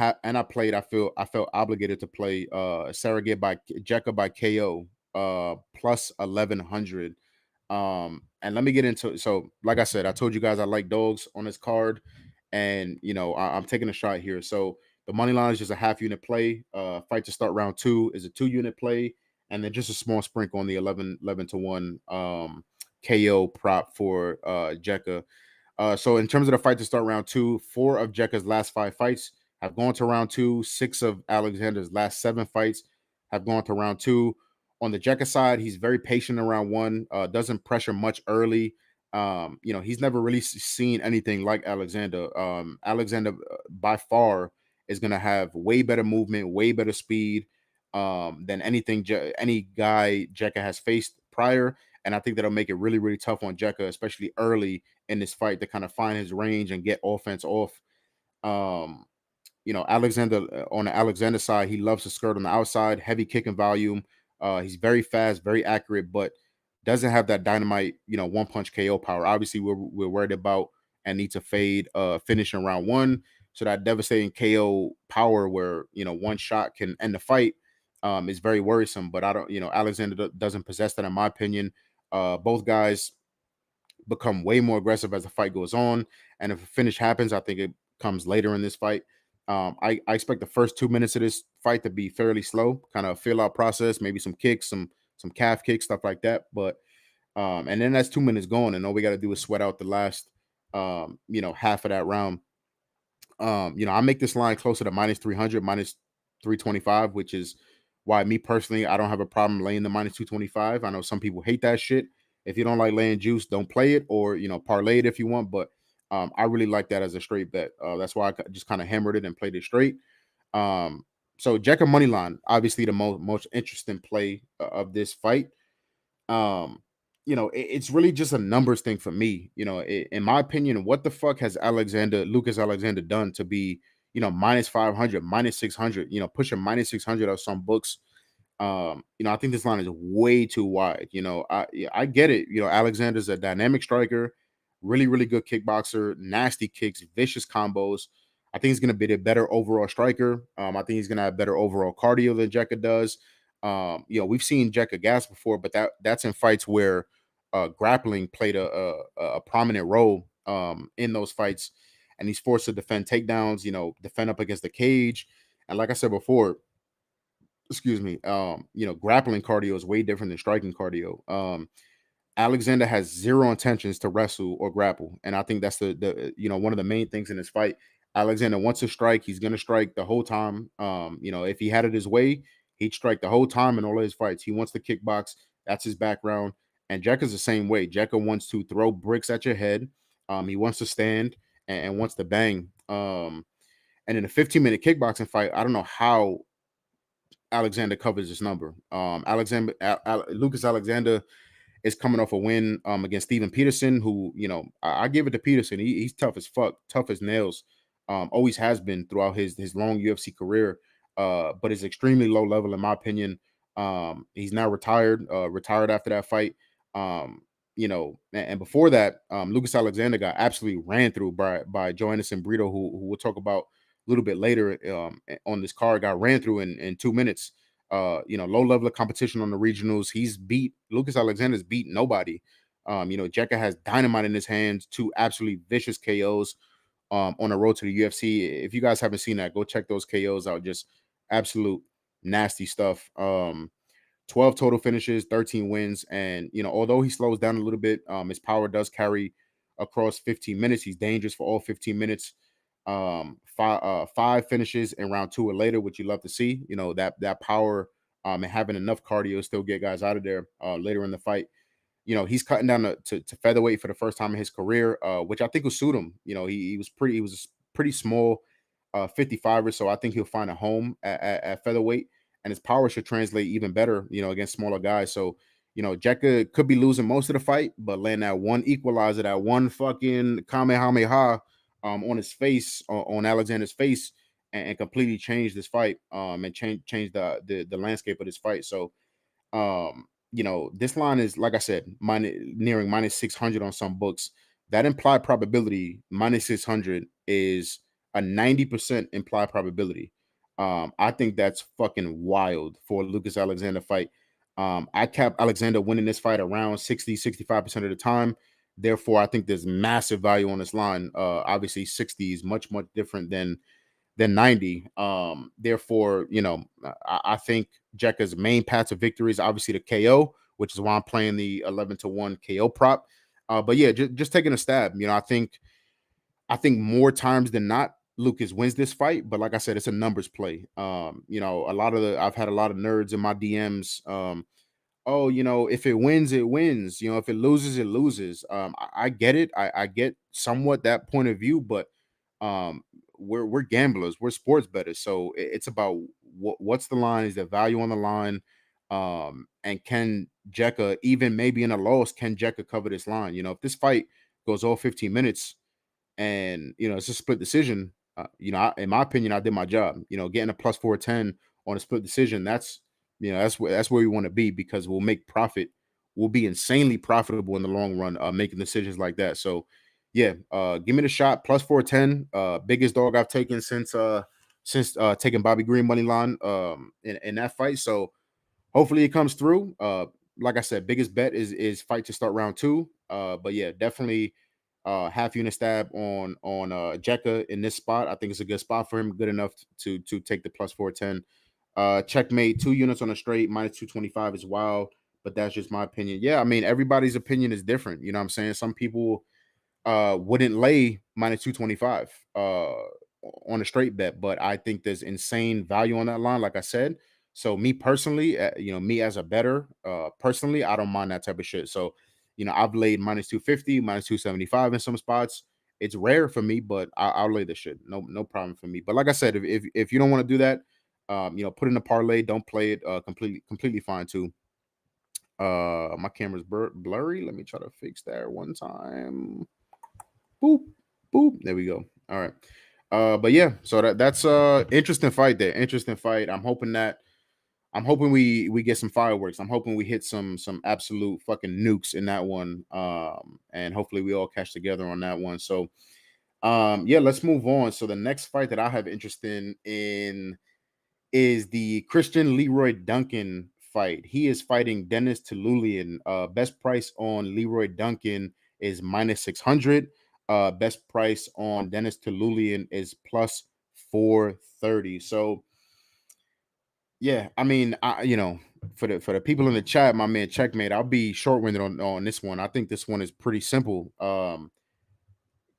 A: felt obligated to play Saragate by Jekka by KO +1100. And let me get into it. So, like I said, I told you guys I like dogs on this card, and I'm taking a shot here. So The money line is just a half unit play. Fight to start round 2 is a 2-unit play, and then just a small sprinkle on the 11 to 1 KO prop for Jekka. So in terms of the fight to start round 2, 4 of Jekka's last 5 fights have gone to round 2. 6 of Alexander's last 7 fights have gone to round 2. On the Jekka side, he's very patient in round 1, doesn't pressure much early. He's never really seen anything like Alexander. Alexander by far is going to have way better movement, way better speed than any guy Jekka has faced prior. And I think that'll make it really, really tough on Jekka, especially early in this fight, to kind of find his range and get offense off. Alexander on the Alexander side, he loves to skirt on the outside, heavy kicking volume. He's very fast, very accurate, but doesn't have that dynamite, one punch KO power. Obviously, we're worried about and need to fade finish in round 1. So that devastating KO power where one shot can end the fight is very worrisome. But I don't, Alexander doesn't possess that in my opinion. Both guys become way more aggressive as the fight goes on, and if a finish happens, I think it comes later in this fight. I expect the first 2 minutes of this fight to be fairly slow, kind of feel out process, maybe some kicks, some calf kicks, stuff like that. But and then that's 2 minutes gone, and all we got to do is sweat out the last half of that round. I make this line closer to minus 300, minus 325, which is why me personally, I don't have a problem laying the minus 225. I know some people hate that shit. If you don't like laying juice, don't play it, or parlay it if you want. But I really like that as a straight bet. That's why I just kind of hammered it and played it straight. So Jekka money line, obviously the most interesting play of this fight. It's really just a numbers thing for me. In my opinion, what the fuck has Lucas Alexander done to be, minus 500, minus 600, pushing minus 600 of some books? I think this line is way too wide. I get it. Alexander's a dynamic striker, really, really good kickboxer, nasty kicks, vicious combos. I think he's going to be a better overall striker. I think he's going to have better overall cardio than Jekka does. We've seen Jekka gas before, but that's in fights where grappling played a prominent role in those fights, and he's forced to defend takedowns, defend up against the cage. And like I said before, excuse me, grappling cardio is way different than striking cardio. Alexander has zero intentions to wrestle or grapple, and I think that's the one of the main things in this fight. Alexander wants to strike; he's going to strike the whole time. If he had it his way, he'd strike the whole time in all of his fights. He wants to kickbox; that's his background. And Jekka's the same way. Jekka wants to throw bricks at your head. He wants to stand and wants to bang. And in a 15-minute kickboxing fight, I don't know how Alexander covers this number. Lucas Alexander is coming off a win against Steven Peterson, who, I give it to Peterson. He's tough as fuck, tough as nails. Always has been throughout his long UFC career, but is extremely low level in my opinion. He's now retired after that fight. And before that, Lucas Alexander got absolutely ran through by Joanderson Brito, who we'll talk about a little bit later on this card. Got ran through in 2 minutes. Low level of competition on the regionals. Lucas Alexander's beat nobody. Jekka has dynamite in his hands, 2 absolutely vicious KOs on the road to the UFC. If you guys haven't seen that, go check those KOs out. Just absolute nasty stuff. 12 total finishes, 13 wins. And, although he slows down a little bit, his power does carry across 15 minutes. He's dangerous for all 15 minutes. 5 finishes in round 2 or later, which you love to see. That power and having enough cardio still get guys out of there later in the fight. He's cutting down to featherweight for the first time in his career, which I think will suit him. He was pretty small 55er, so I think he'll find a home at featherweight. And his power should translate even better, against smaller guys. So, Jekka could be losing most of the fight, but land that one equalizer, that one fucking Kamehameha on his face, on Alexander's face, and completely change this fight and change the landscape of this fight. So, this line is, like I said, nearing minus 600 on some books. That implied probability, minus 600, is a 90% implied probability. I think that's fucking wild for a Lucas Alexander fight. I cap Alexander winning this fight around 60-65% of the time. Therefore, I think there's massive value on this line. Obviously, 60 is much, much different than than 90. Therefore, I think Jekka's main path to victory is obviously the KO, which is why I'm playing the 11-1 KO prop. But yeah, just taking a stab. I think more times than not, Lucas wins this fight. But like I said, it's a numbers play. I've had a lot of nerds in my DMs. Oh, if it wins, it wins. If it loses, it loses. I get it. I get somewhat that point of view, but um, we're gamblers, we're sports bettors, so it's about what's the line, is the value on the line, and can Jekka, even maybe in a loss, can Jekka cover this line? If this fight goes all 15 minutes and it's a split decision, in my opinion, I did my job. Getting a plus 410 on a split decision, that's where we want to be, because we'll make profit. We'll be insanely profitable in the long run, making decisions like that. So yeah, give me the shot, plus 410. Biggest dog I've taken since taking Bobby Green money line in that fight. So hopefully it comes through. Like I said, biggest bet is fight to start round two. But yeah, definitely half unit stab on Jekka in this spot. I think it's a good spot for him, good enough to take the plus 410. Checkmate, 2 units on a straight, minus 225 is wild, but that's just my opinion. Yeah, I mean, everybody's opinion is different. You know what I'm saying? Some people wouldn't lay minus 225 on a straight bet, but I think there's insane value on that line, like I said. So me personally, me as a bettor, personally, I don't mind that type of shit. So, I've laid minus 250, minus 275 in some spots. It's rare for me, but I'll lay the shit. No problem for me. But like I said, if you don't want to do that, put in a parlay, don't play it, completely fine too. My camera's blurry. Let me try to fix that one time. Boop, boop. There we go. All right. But yeah, so that's interesting fight there. Interesting fight. I'm hoping we get some fireworks. I'm hoping we hit some absolute fucking nukes in that one. And hopefully we all catch together on that one. So yeah, let's move on. So the next fight that I have interest in is the Christian Leroy Duncan fight. He is fighting Dennis Tulian. Best price on Leroy Duncan is minus 600. Best price on Dennis Tulian is plus 430. So yeah, I mean, for the people in the chat, my man Checkmate, I'll be short-winded on this one. I think this one is pretty simple.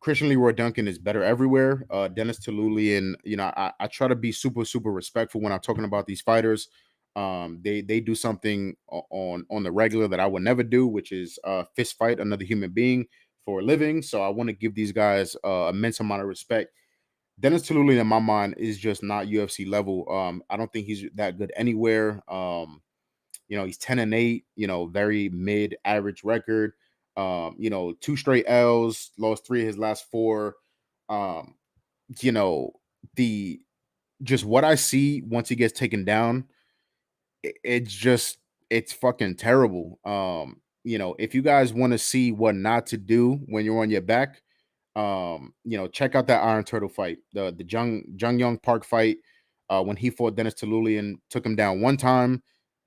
A: Christian Leroy Duncan is better everywhere. Dennis Tulian, I try to be super, super respectful when I'm talking about these fighters. They do something on the regular that I would never do, which is fist fight another human being for a living. So I want to give these guys immense amount of respect. Dennis Tulian, in my mind, is just not UFC level. I don't think he's that good anywhere. He's 10-8, very mid average record. 2 straight L's, lost 3 of his last 4. Um, you know, the just what I see once he gets taken down, it's fucking terrible. If you guys want to see what not to do when you're on your back, check out that Iron Turtle fight, the Jung Young Park fight, when he fought Dennis Tulian, took him down one time.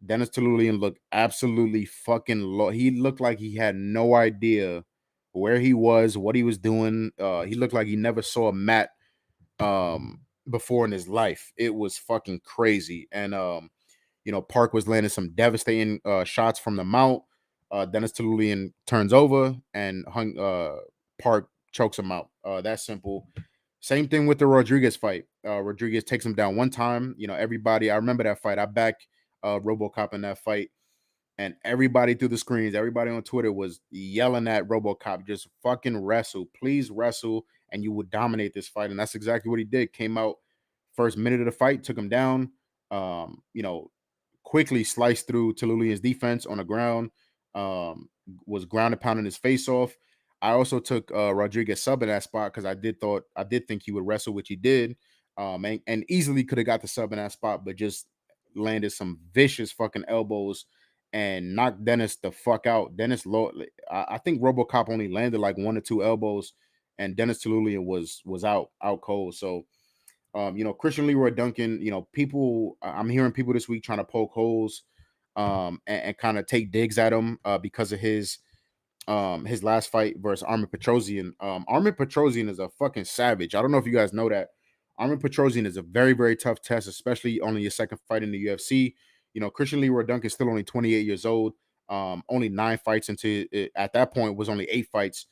A: Dennis Tulian looked absolutely fucking low. He looked like he had no idea where he was, what he was doing. He looked like he never saw a mat before in his life. It was fucking crazy. And Park was landing some devastating shots from the mount. Dennis Tulian turns over and Park chokes him out. That's simple. Same thing with the Rodriguez fight. Rodriguez takes him down one time. Everybody, I remember that fight. I backed RoboCop in that fight, and everybody through the screens, everybody on Twitter was yelling at RoboCop, just fucking wrestle, please wrestle, and you would dominate this fight. And that's exactly what he did. Came out first minute of the fight, took him down. Um, you know, quickly sliced through Tulian's defense on the ground. Was ground and pounding his face off. I also took Rodriguez sub in that spot because I did think he would wrestle, which he did, and easily could have got the sub in that spot, but just landed some vicious fucking elbows and knocked Dennis the fuck out. I think RoboCop only landed like 1 or 2 elbows, and Dennis Tulian was out cold. So Christian Leroy Duncan, I'm hearing people this week trying to poke holes and kind of take digs at him because of his last fight versus Armin Petrosian. Armin Petrosian is a fucking savage. I don't know if you guys know that. Armin Petrosian is a very, very tough test, especially only your second fight in the UFC. Christian Leroy Duncan is still only 28 years old. Only 9 fights into it, at that point was only 8 fights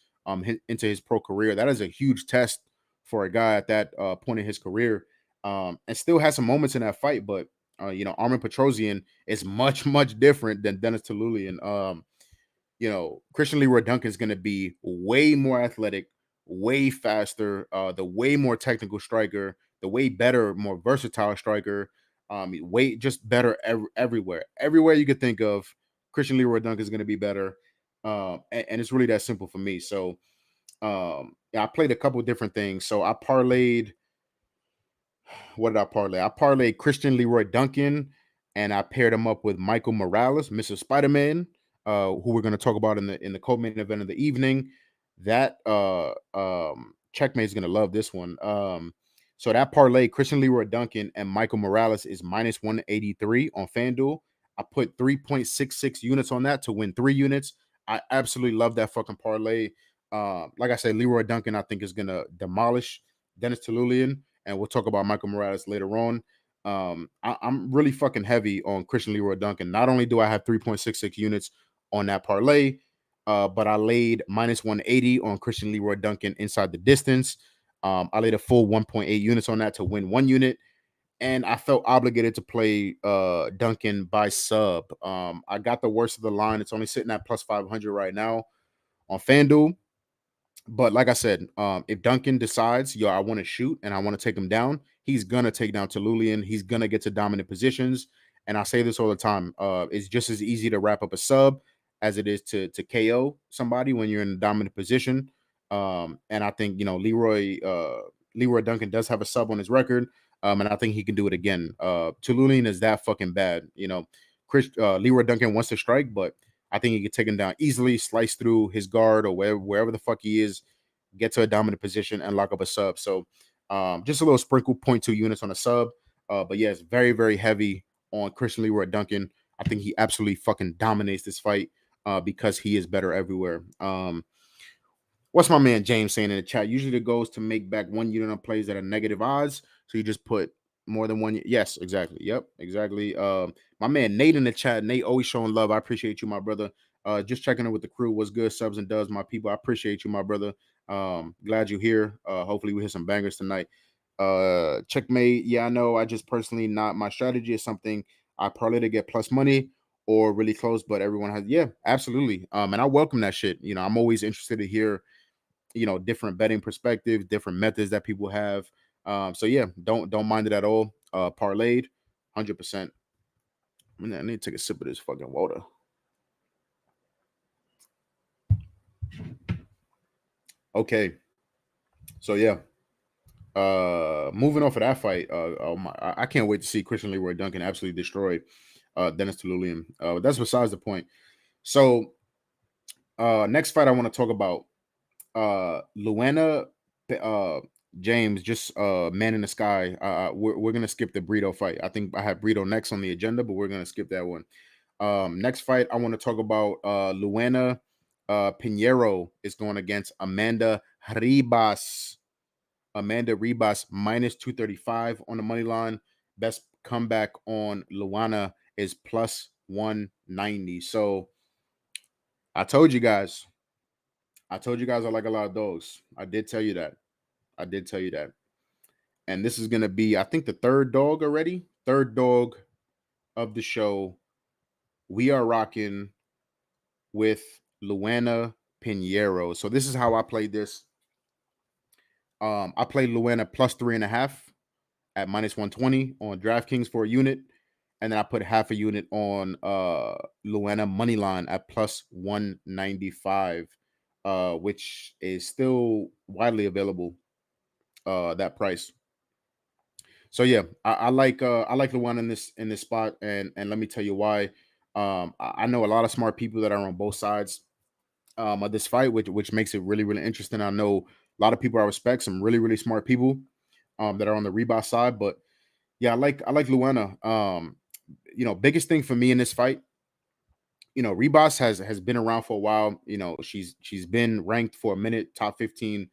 A: into his pro career. That is a huge test for a guy at that point in his career. And still has some moments in that fight, but Armin Petrosian is much, much different than Dennis Tulian. Christian Leroy Duncan is going to be way more athletic, way faster, the way more technical striker, the way better, more versatile striker, way just better everywhere. Everywhere you could think of, Christian Leroy Duncan is going to be better. And it's really that simple for me. So yeah, I played a couple different things. So I parlayed. What did I parlay? I parlayed Christian Leroy Duncan, and I paired him up with Michael Morales, Mr. Spider-Man, who we're going to talk about in the co-main event of the evening. That checkmate is going to love this one. So that parlay, Christian Leroy Duncan and Michael Morales, is minus 183 on FanDuel. I put 3.66 units on that to win 3 units. I absolutely love that fucking parlay. Like I said, Leroy Duncan, I think, is going to demolish Dennis Tulian, and we'll talk about Michael Morales later on. I'm really fucking heavy on Christian Leroy Duncan. Not only do I have 3.66 units on that parlay, but I laid minus 180 on Christian Leroy Duncan inside the distance. I laid a full 1.8 units on that to win 1 unit. And I felt obligated to play Duncan by sub. I got the worst of the line. It's only sitting at plus 500 right now on FanDuel. But like I said, if Duncan decides, I want to shoot and I want to take him down, he's gonna take down Tulian. He's gonna get to dominant positions. And I say this all the time. It's just as easy to wrap up a sub as it is to KO somebody when you're in a dominant position. And I think Leroy Duncan does have a sub on his record. And I think he can do it again. Tulian is that fucking bad. Leroy Duncan wants to strike, but I think he could take him down easily, slice through his guard or wherever the fuck he is, get to a dominant position and lock up a sub. So just a little sprinkle, 0.2 units on a sub. But yeah, it's very, very heavy on Christian Leroy Duncan. I think he absolutely fucking dominates this fight because he is better everywhere. What's my man James saying in the chat? Usually the goal is to make back 1 unit on plays that are negative odds. So you just put more than 1. Yes, exactly. Yep, exactly. My man Nate in the chat. Nate always showing love. I appreciate you, my brother. Just checking in with the crew. What's good, subs and does, my people. I appreciate you, my brother. Glad you're here. Hopefully we hit some bangers tonight. Checkmate. Yeah, I know. I just personally not my strategy is something I parlay to get plus money or really close, but everyone has. Yeah, absolutely. And I welcome that shit. I'm always interested to hear different betting perspectives, different methods that people have. So yeah, don't mind it at all. Parlayed 100%. I need to take a sip of this fucking water. Okay, so yeah, moving off of that fight, I can't wait to see Christian Leroy Duncan absolutely destroy Dennis Tulian. That's besides the point. So next fight I want to talk about Luana James, just man in the sky. We're gonna skip the Brito fight. I think I have Brito next on the agenda, but we're gonna skip that one. Next fight I want to talk about Luana Pinero is going against Amanda Rebas. Amanda Rebas minus 235 on the money line. Best comeback on Luana is plus 190. So I told you guys I like a lot of dogs. I did tell you that. And this is going to be, I think, the third dog already. Third dog of the show. We are rocking with Luana Pinero. So this is how I played this. I played Luana plus 3.5 at minus 120 on DraftKings for a unit. And then I put half a unit on Luana money line at plus 195, which is still widely available. That price. So yeah, I like Luana in this spot, and let me tell you why. I know a lot of smart people that are on both sides of this fight, which makes it really, really interesting. I know a lot of people I respect, some really, really smart people that are on the Rebas side, but yeah, I like Luana. Biggest thing for me in this fight, Rebas has been around for a while. She's been ranked for a minute, top 15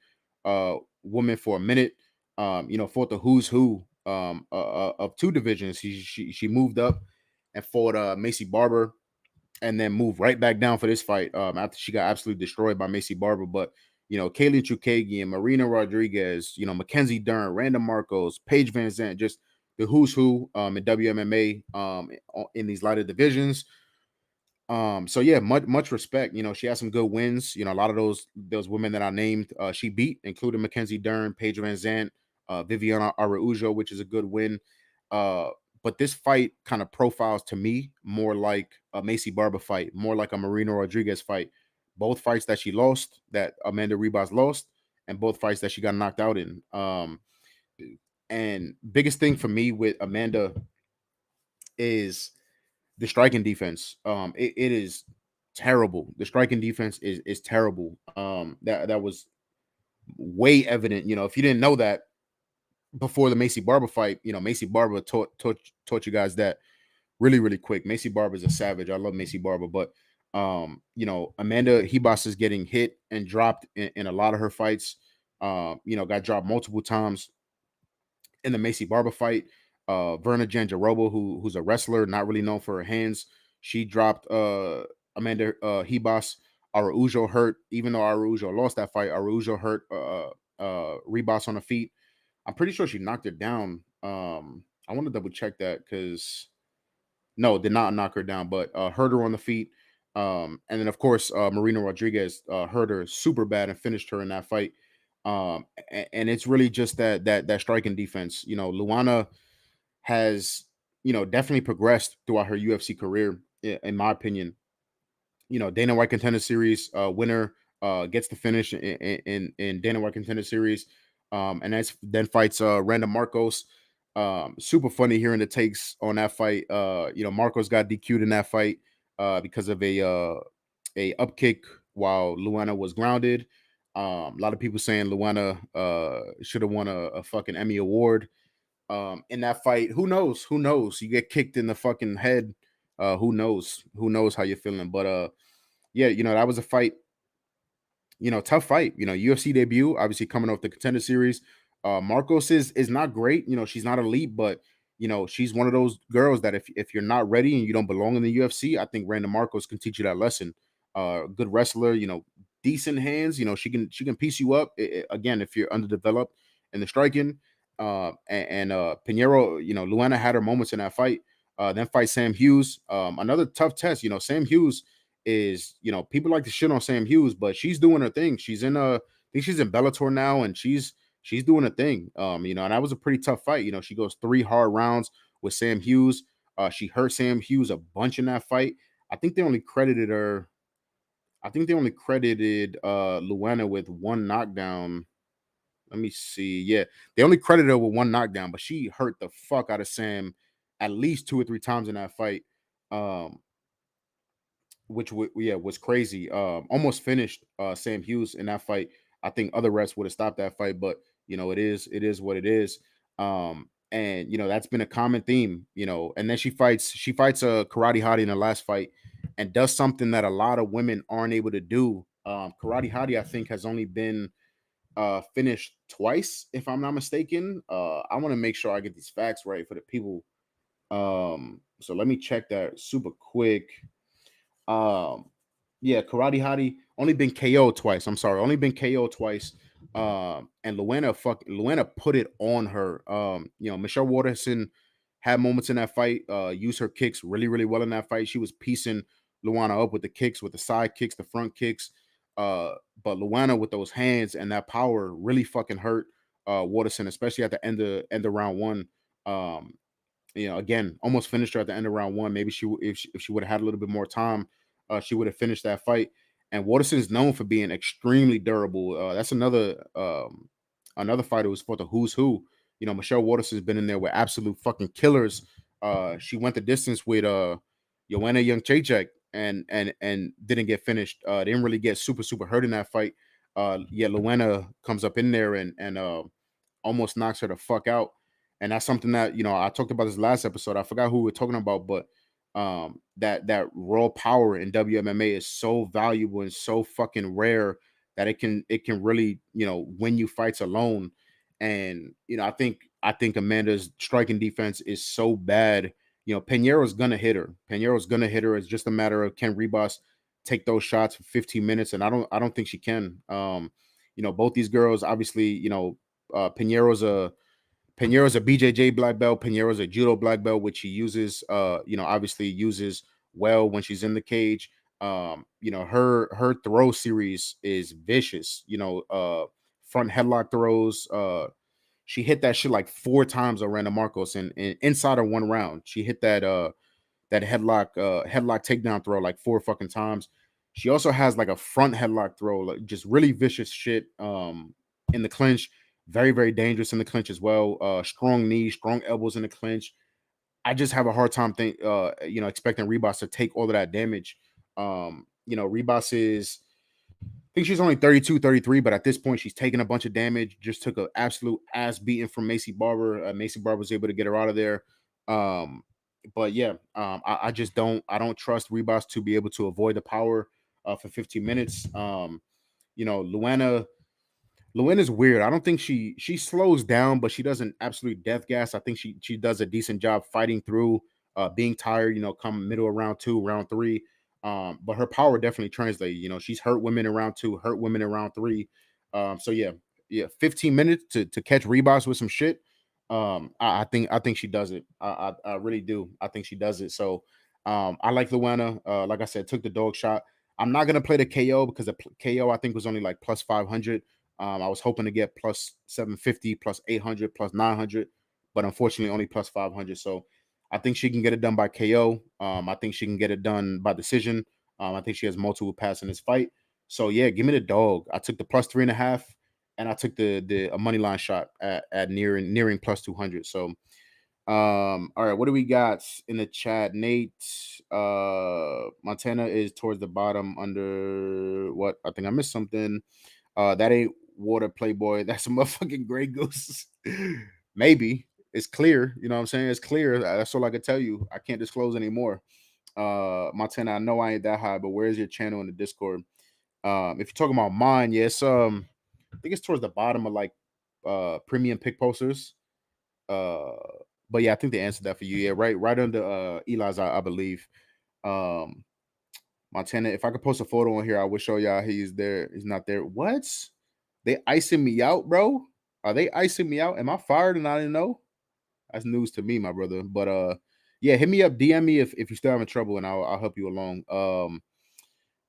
A: woman for a minute. fought the who's who of two divisions. She moved up and fought Macy Barber, and then moved right back down for this fight after she got absolutely destroyed by Macy Barber. But Kaylee Chukagian, Marina Rodriguez, Mackenzie Dern, Randa Marcos, Paige Van Zandt, just the who's who in WMMA in these lighter divisions. So yeah, much respect. She has some good wins. A lot of those women that I named, she beat, including Mackenzie Dern, Paige Van Zandt, Viviana Araujo, which is a good win. But this fight kind of profiles to me more like a Macy Barber fight, more like a Marina Rodriguez fight. Both fights that she lost, that Amanda Rebas lost, and both fights that she got knocked out in. And biggest thing for me with Amanda is the striking defense. It is terrible. The striking defense is terrible. That was way evident. If you didn't know that before the Macy Barber fight, Macy Barber taught you guys that really, really quick. Macy Barber is a savage. I love Macy Barber, but Amanda Rebas is getting hit and dropped in a lot of her fights. Got dropped multiple times in the Macy Barber fight. Verna Janjaroba, who's a wrestler, not really known for her hands, she dropped Amanda Rebas. Araujo hurt, even though Araujo lost that fight. Araujo hurt Rebas on the feet. I'm pretty sure she knocked her down. I want to double check that because no, did not knock her down, but hurt her on the feet. And then of course Marina Rodriguez hurt her super bad and finished her in that fight. And it's really just that striking defense. Luana has definitely progressed throughout her UFC career, in my opinion. Dana White Contender Series winner gets the finish in Dana White Contender Series, and then fights Randa Marcos. Super funny hearing the takes on that fight. Marcos got DQ'd in that fight because of a up kick while Luana was grounded. A lot of people saying Luana should have won a fucking Emmy award in that fight. Who knows? Who knows? You get kicked in the fucking head. Who knows? Who knows how you're feeling? But yeah, that was a fight. Tough fight. UFC debut, obviously coming off the Contender Series. Marcos is not great. She's not elite, but she's one of those girls that if you're not ready and you don't belong in the UFC, I think Randa Marcos can teach you that lesson. Good wrestler. Decent hands. She can piece you up. Again, if you're underdeveloped in the striking. And Pinero, Luana had her moments in that fight. Then fight Sam Hughes. Another tough test. Sam Hughes is, people like to shit on Sam Hughes, but she's doing her thing. She's in I think she's in Bellator now, and she's doing a thing. And that was a pretty tough fight. She goes 3 hard rounds with Sam Hughes. She hurt Sam Hughes a bunch in that fight. I think they only credited Luana with 1 knockdown. Let me see. Yeah, they only credited her with 1 knockdown, but she hurt the fuck out of Sam at least 2 or 3 times in that fight. Which was crazy. Almost finished Sam Hughes in that fight. I think other refs would have stopped that fight, but it is what it is. And that's been a common theme. And then she fights a Karate Hottie in the last fight, and does something that a lot of women aren't able to do. Karate Hottie, I think, has only been finished twice, if I'm not mistaken. I want to make sure I get these facts right for the people. So let me check that super quick. Yeah, Karate Hottie only been KO'd twice. I'm sorry, only been KO'd twice. And Luana put it on her. Michelle Waterson had moments in that fight. Used her kicks really, really well in that fight. She was piecing Luana up with the kicks, with the side kicks, the front kicks. But Luana with those hands and that power really fucking hurt Waterson, especially at the end of round 1. Again, almost finished her at the end of round 1. Maybe if she would have had a little bit more time, she would have finished that fight. And Waterson is known for being extremely durable. That's another fighter who's fought the who's who. Michelle Waterson's been in there with absolute fucking killers. She went the distance with Joanna Jędrzejczyk and didn't get finished. Didn't really get super hurt in that fight. Yet Luana comes up in there and almost knocks her the fuck out. And that's something that I talked about this last episode. I forgot who we were talking about, but that raw power in WMMA is so valuable and so fucking rare that it can really win you fights alone. And I think Amanda's striking defense is so bad. Pinero's gonna hit her. Pinero's gonna hit her. It's just a matter of, can Rebas take those shots for 15 minutes? And I don't think she can. Both these girls, obviously, Pinero's a BJJ black belt. Pinero's a judo black belt, which she uses, obviously uses well when she's in the cage. Her throw series is vicious. Front headlock throws. She hit that shit like 4 times on Random Marcos, and inside of one round, she hit that headlock takedown throw like 4 fucking times. She also has like a front headlock throw, like just really vicious shit in the clinch. Very, very dangerous in the clinch as well. Strong knees, strong elbows in the clinch. I just have a hard time expecting Rebas to take all of that damage. Rebas is, I think she's only 32, 33, but at this point, she's taking a bunch of damage. Just took an absolute ass beating from Macy Barber. Macy Barber was able to get her out of there. But yeah, I just don't trust Rebas to be able to avoid the power for 15 minutes. Luana's weird. I don't think she slows down, but she doesn't absolutely death gas. I think she does a decent job fighting through being tired, come middle of round 2, round 3. But her power definitely translates. She's hurt women in round 2, hurt women in round 3. So yeah, 15 minutes to catch Rebas with some shit. I think she does it. I really do. I think she does it. So I like Luana. Like I said, took the dog shot. I'm not gonna play the KO because the KO I think was only like plus 500. I was hoping to get plus 750, plus 800, plus 900, but unfortunately only plus 500. So I think she can get it done by KO. I think she can get it done by decision. I think she has multiple paths in this fight. So yeah, give me the dog. I took the plus 3.5, and I took the a money line shot at nearing plus 200. So all right, what do we got in the chat? Nate, Montana is towards the bottom under what? I think I missed something. That ain't water, Playboy. That's a motherfucking Grey Goose. Maybe it's clear. You know what I'm saying? It's clear. That's all I can tell you. I can't disclose anymore. Montana, I know I ain't that high, but where's your channel in the Discord? If you're talking about mine, yes, I think it's towards the bottom of like premium pick posters. But yeah, I think they answered that for you. Yeah, right under Eli's, I believe. Um, Montana, if I could post a photo on here, I would show y'all he's there. He's not there. What? They icing me out, bro? Are they icing me out? Am I fired and I didn't know? That's news to me, my brother. But yeah, hit me up, DM me if you're still having trouble, and I'll help you along.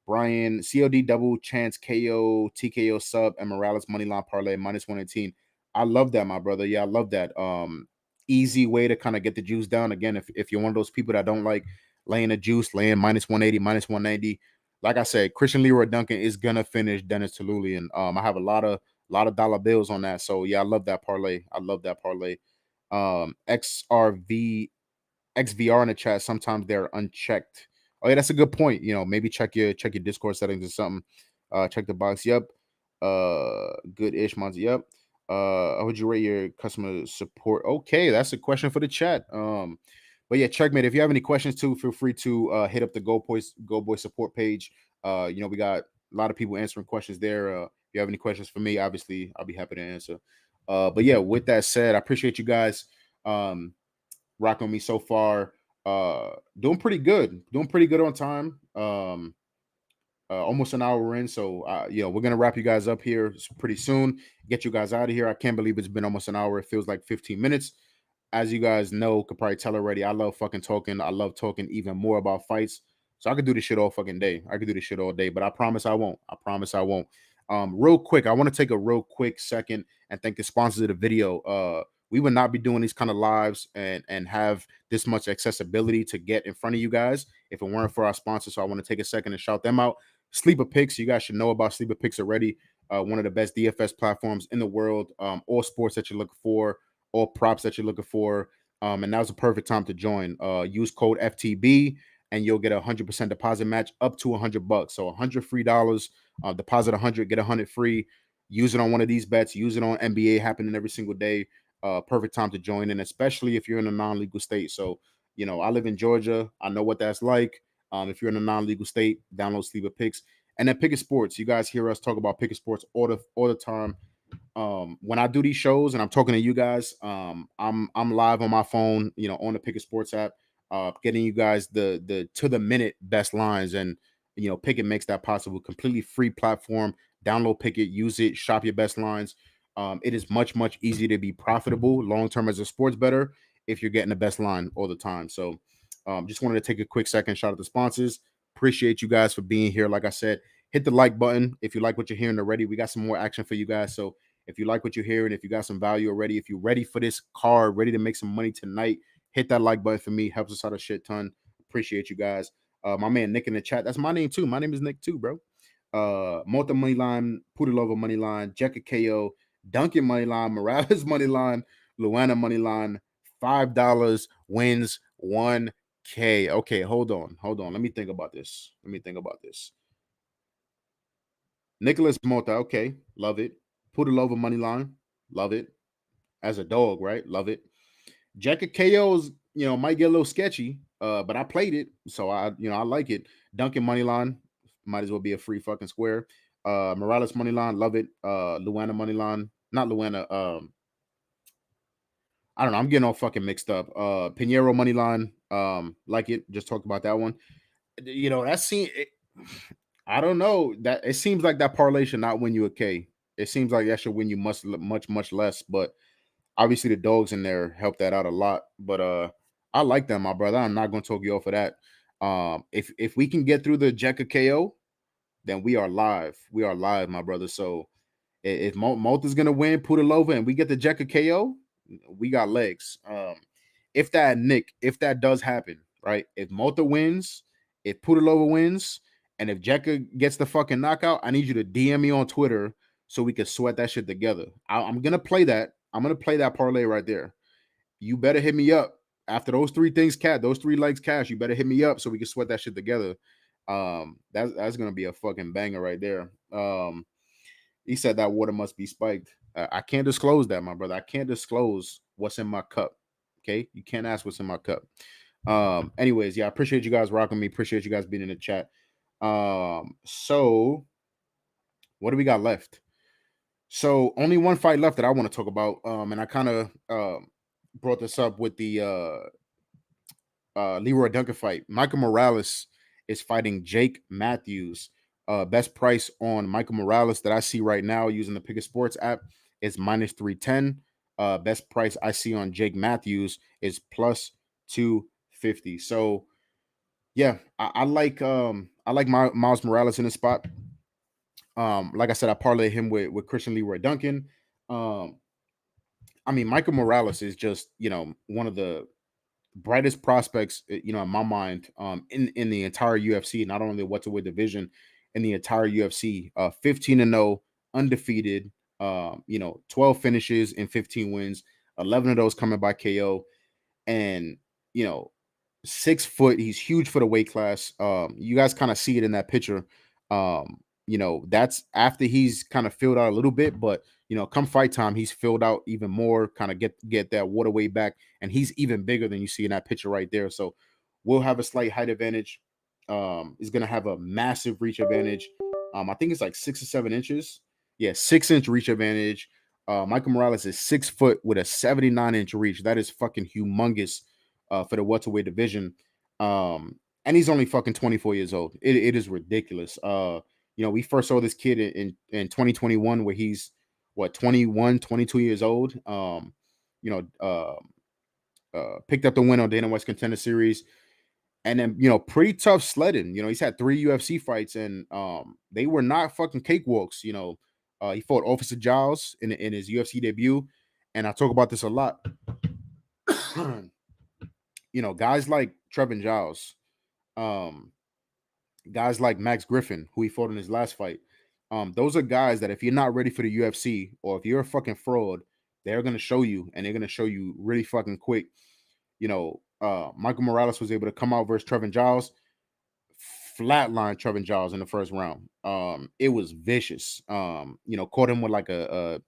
A: Brian, COD double chance KO, TKO sub, and Morales money line parlay minus 118. I love that, my brother. Yeah, I love that. Easy way to kind of get the juice down. Again, if you're one of those people that don't like laying the juice, laying minus 180, minus 190. Like I said, Christian Leroy Duncan is gonna finish Dennis Tulian. I have a lot of dollar bills on that. So yeah, I love that parlay. I love that parlay. XRV XVR in the chat, sometimes they're unchecked. Oh yeah, that's a good point. Maybe check your Discord settings or something. Check the box. Yep. Good ish, Monty. Yep. How would you rate your customer support? Okay, that's a question for the chat. But yeah, checkmate. If you have any questions too, feel free to hit up the GoldBoys support page. We got a lot of people answering questions there. If you have any questions for me, obviously I'll be happy to answer. But yeah, with that said, I appreciate you guys rocking me so far. Doing pretty good. Doing pretty good on time. Almost an hour in, so we're gonna wrap you guys up here pretty soon. Get you guys out of here. I can't believe it's been almost an hour. It feels like 15 minutes. As you guys know, could probably tell already, I love fucking talking. I love talking even more about fights. So I could do this shit all fucking day. I could do this shit all day, but I promise I won't. I promise I won't. Real quick, I want to take a real quick second and thank the sponsors of the video. We would not be doing these kind of lives and have this much accessibility to get in front of you guys if it weren't for our sponsors. So I want to take a second and shout them out. Sleeper Picks, you guys should know about Sleeper Picks already. One of the best DFS platforms in the world. All sports that you're looking for, all props that you're looking for. And now's the perfect time to join. Use code FTB and you'll get a 100% deposit match up to $100. So $100 free dollars. Deposit 100, get 100 free. Use it on one of these bets. Use it on NBA happening every single day. Perfect time to join in, especially if you're in a non-legal state. So, I live in Georgia. I know what that's like. If you're in a non-legal state, download Sleeper Picks. And then Pick Sports. You guys hear us talk about Pick Sports all the time. when I do these shows and I'm talking to you guys, I'm live on my phone, on the Pickett Sports app, getting you guys the to the minute best lines, and Pickett makes that possible. Completely free platform. Download Pickett, use it, shop your best lines. It is much easier to be profitable long term as a sports bettor if you're getting the best line all the time. So, just wanted to take a quick second, shout out the sponsors. Appreciate you guys for being here. Like I said, hit the like button if you like what you're hearing already. We got some more action for you guys. So if you like what you're hearing, if you got some value already, if you're ready for this card, ready to make some money tonight, hit that like button for me. Helps us out a shit ton. Appreciate you guys. My man Nick in the chat. That's my name too. My name is Nick too, bro. Mota money line, Pelova money line, Jekka KO, Duncan money line, Morales money line, Luana money line. $5 wins 1K. Okay, hold on. Let me think about this. Nicholas Mota. Okay, love it. Pelova money line, love it. As a dog, right? Love it. Jekka KO's, might get a little sketchy, but I played it, so I like it. Duncan money line, might as well be a free fucking square. Morales money line, love it. Luana money line, not Luana. I don't know. I'm getting all fucking mixed up. Pinero money line, like it. Just talked about that one. That scene. I don't know. That it seems like that parlay should not win you a K. It seems like that should win you much less, but obviously the dogs in there help that out a lot. But I like them, my brother. I'm not gonna talk you off of that. If we can get through the Jekka KO, then we are live. We are live, my brother. So if Mota's gonna win Pelova and we get the Jekka KO, we got legs. If that does happen, right? If Mota wins, if Pelova wins, and if Jekka gets the fucking knockout, I need you to DM me on Twitter so we can sweat that shit together. I'm gonna play that. I'm gonna play that parlay right there. You better hit me up after those three things, those 3 legs cash. You better hit me up so we can sweat that shit together. That's gonna be a fucking banger right there. He said that water must be spiked. I can't disclose that, my brother. I can't disclose what's in my cup. Okay, you can't ask what's in my cup. Anyways, yeah, I appreciate you guys rocking me. Appreciate you guys being in the chat. So what do we got left? So only one fight left that I want to talk about. And I kind of brought this up with the Leroy Duncan fight. Michael Morales is fighting Jake Matthews. Best price on Michael Morales that I see right now using the Pickett Sports app is minus 310. Best price I see on Jake Matthews is plus 250. So yeah, I like Miles Morales in the spot. Like I said, I parlayed him with Christian Leroy Duncan. I mean, Michael Morales is just, one of the brightest prospects, in my mind, in the entire UFC, not only the welterweight division, in the entire UFC. 15-0, undefeated, 12 finishes and 15 wins, 11 of those coming by KO. And, 6 foot, he's huge for the weight class. You guys kind of see it in that picture. That's after he's kind of filled out a little bit, but come fight time, he's filled out even more, kind of get that water weight back, and he's even bigger than you see in that picture right there. So we'll have a slight height advantage. Is gonna have a massive reach advantage. I think it's like 6 or 7 inches. Yeah, 6-inch reach advantage. Michael Morales is 6 foot with a 79-inch reach. That is fucking humongous for the welterweight division. And he's only fucking 24 years old. It is ridiculous. We first saw this kid in 2021 where he's 21, 22 years old. Picked up the win on Dana White's Contender Series. And then, pretty tough sledding. He's had 3 UFC fights, and they were not fucking cakewalks. He fought Officer Giles in his UFC debut. And I talk about this a lot. Guys like Trevin Giles, guys like Max Griffin, who he fought in his last fight. Those are guys that if you're not ready for the UFC or if you're a fucking fraud, they're going to show you, and they're going to show you really fucking quick. Michael Morales was able to come out versus Trevin Giles, flatline Trevin Giles in the first round. It was vicious. Caught him with like a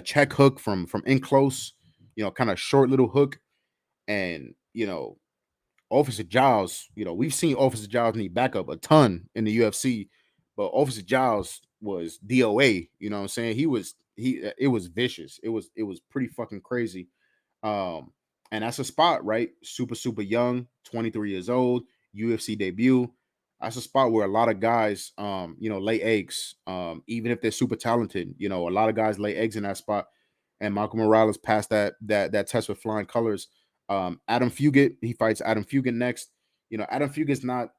A: check hook from in close, kind of short little hook. And, Officer Giles, we've seen Officer Giles need backup a ton in the UFC, but Officer Giles was DOA. You know what I'm saying? He was it was vicious. It was pretty fucking crazy. Um, and that's a spot, right? Super young, 23 years old, UFC debut. That's a spot where a lot of guys, lay eggs. Even if they're super talented, a lot of guys lay eggs in that spot. And Michael Morales passed that test with flying colors. Adam Fugit, he fights Adam Fugit next. Adam Fugit's not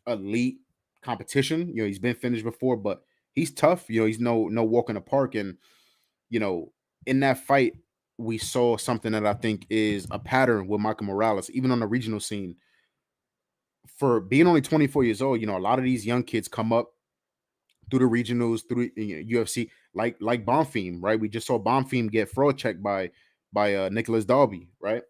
A: elite competition. He's been finished before, but he's tough. He's no walk in the park. And you know, in that fight, we saw something that I think is a pattern with Michael Morales, even on the regional scene. For being only 24 years old, a lot of these young kids come up through the regionals, through UFC, like Bonfim, right? We just saw Bonfim get fraud checked by Nicholas Dalby, right?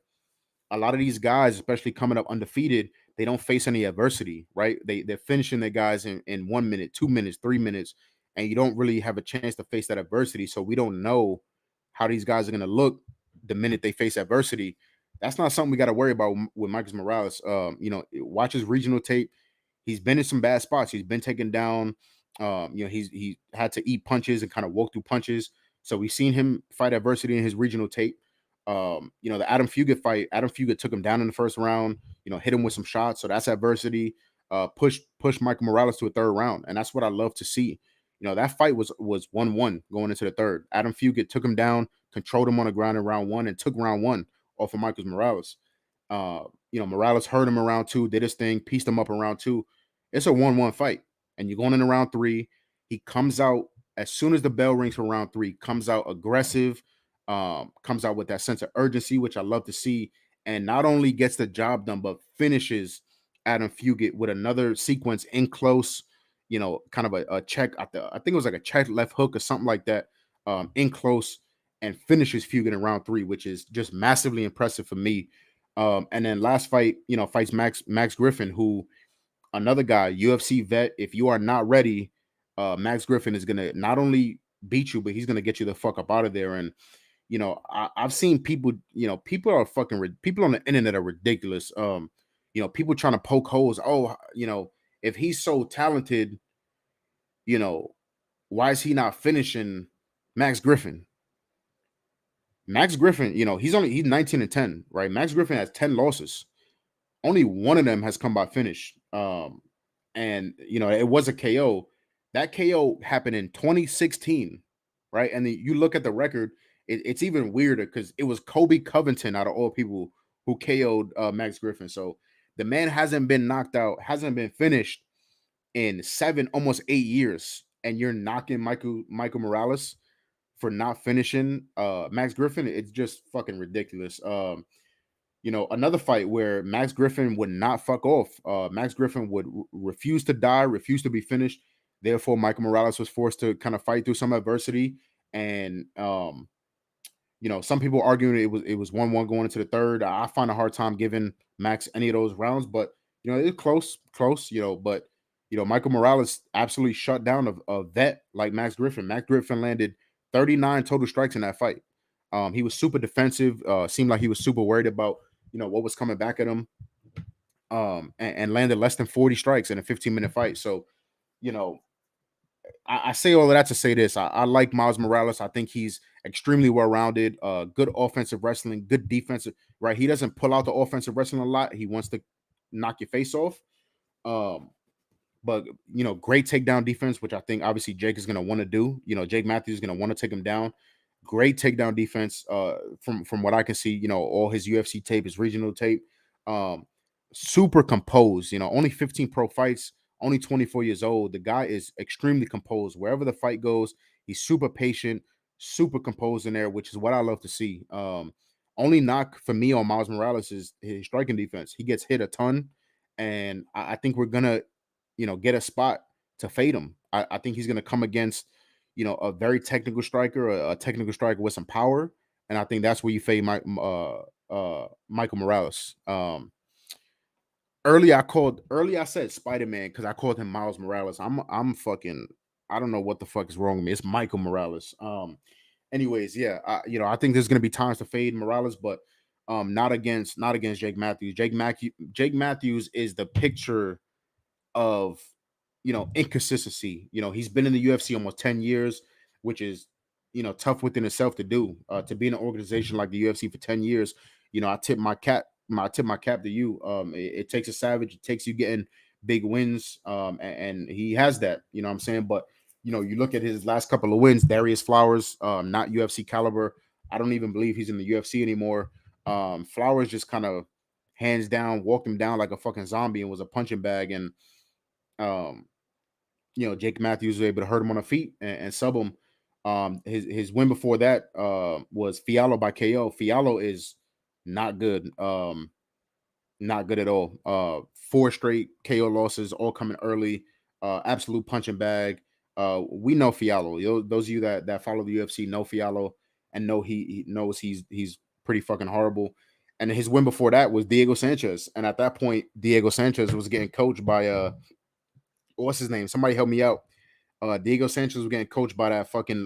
A: A lot of these guys, especially coming up undefeated, they don't face any adversity, right? They're finishing their guys in 1 minute, 2 minutes, 3 minutes, and you don't really have a chance to face that adversity. So we don't know how these guys are gonna look the minute they face adversity. That's not something we got to worry about with Marcus Morales. Watch his regional tape. He's been in some bad spots. He's been taken down. He had to eat punches and kind of walk through punches. So we've seen him fight adversity in his regional tape. The Adam Fugit fight, Adam Fugit took him down in the first round, hit him with some shots. So that's adversity. Push Michael Morales to a third round. And that's what I love to see. That fight was 1-1 going into the third. Adam Fugit took him down, controlled him on the ground in round one, and took round one off of Marcus Morales. Morales hurt him in round two, did his thing, pieced him up in round two. It's a 1-1 fight. And you're going into round three. He comes out as soon as the bell rings for round three, comes out aggressive, comes out with that sense of urgency, which I love to see, and not only gets the job done, but finishes Adam Fugit with another sequence in close, kind of a check. I think it was like a check left hook or something like that, in close, and finishes Fugit in round three, which is just massively impressive for me. And then last fight, fights Max Griffin, who another guy, UFC vet. If you are not ready, Max Griffin is gonna not only beat you, but he's gonna get you the fuck up out of there. And I've seen people, people are people on the internet are ridiculous. People trying to poke holes. Oh, if he's so talented, why is he not finishing Max Griffin? Max Griffin, he's 19-10, right? Max Griffin has 10 losses. Only one of them has come by finish. And it was a KO. That KO happened in 2016, right? And then you look at the record, it's even weirder because it was Kobe Covington out of all people who KO'd Max Griffin. So the man hasn't been knocked out, hasn't been finished in 7, almost 8 years, and you're knocking Michael Morales for not finishing Max Griffin. It's just fucking ridiculous. Another fight where Max Griffin would not fuck off. Max Griffin would refuse to die, refuse to be finished. Therefore, Michael Morales was forced to kind of fight through some adversity. And some people arguing it was 1-1 going into the third. I find a hard time giving Max any of those rounds, but it's close. But Michael Morales absolutely shut down a vet like Max Griffin. Max Griffin landed 39 total strikes in that fight. He was super defensive. Seemed like he was super worried about what was coming back at him. And landed less than 40 strikes in a 15-minute fight. So, I say all of that to say this. I like Miles Morales. I think he's extremely well-rounded, good offensive wrestling, good defensive, right? He doesn't pull out the offensive wrestling a lot. He wants to knock your face off. But great takedown defense, which I think obviously Jake is going to want to do. Jake Matthews is going to want to take him down. Great takedown defense from what I can see, all his UFC tape, his regional tape. Super composed, only 15 pro fights, only 24 years old. The guy is extremely composed. Wherever the fight goes, he's super patient, super composed in there, which is what I love to see. Only knock for me on Miles Morales is his striking defense. He gets hit a ton, and I think we're gonna, get a spot to fade him. I think he's gonna come against, a very technical striker, a technical striker with some power, and I think that's where you fade Michael Morales. Early I said Spider-Man because I called him Miles Morales. I'm fucking, I don't know what the fuck is wrong with me. It's Michael Morales. Anyways, yeah, I think there's gonna be times to fade Morales, but not against Jake Matthews. Jake Matthews is the picture of inconsistency. He's been in the UFC almost 10 years, which is tough within itself to do. To be in an organization like the UFC for 10 years, I tip my cap. I tip my cap to you. It takes a savage. It takes you getting big wins. And he has that. You know what I'm saying? But you look at his last couple of wins. Darius Flowers, not UFC caliber. I don't even believe he's in the UFC anymore. Flowers just kind of hands down walked him down like a fucking zombie and was a punching bag. And um, Jake Matthews was able to hurt him on the feet and sub him. His win before that was Fiallo by KO. Fiallo is not good. Not good at all. Four straight KO losses, all coming early. Absolute punching bag. We know Fiallo. Those of you that follow the UFC know Fiallo and know he knows he's pretty fucking horrible. And his win before that was Diego Sanchez. And at that point, Diego Sanchez was getting coached by what's his name? Somebody help me out. Diego Sanchez was getting coached by that fucking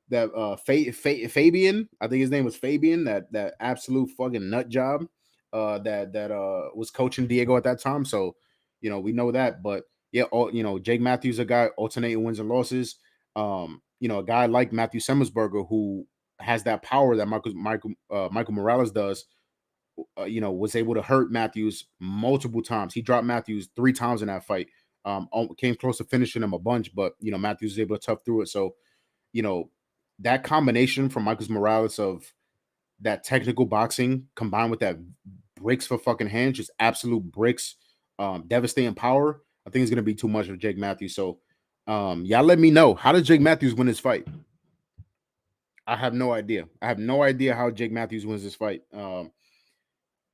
A: that Fabian. I think his name was Fabian. That absolute fucking nut job. That was coaching Diego at that time. So we know that. But yeah, Jake Matthews, a guy alternating wins and losses. A guy like Matthew Semmelsberger who has that power that Michael Morales does. Was able to hurt Matthews multiple times. He dropped Matthews 3 times in that fight. Came close to finishing him a bunch, but Matthews was able to tough through it. So, that combination from Michael Morales of that technical boxing combined with that bricks for fucking hands, just absolute bricks, devastating power. I think it's gonna be too much for Jake Matthews. So, y'all let me know, how did Jake Matthews win this fight? I have no idea. I have no idea how Jake Matthews wins this fight.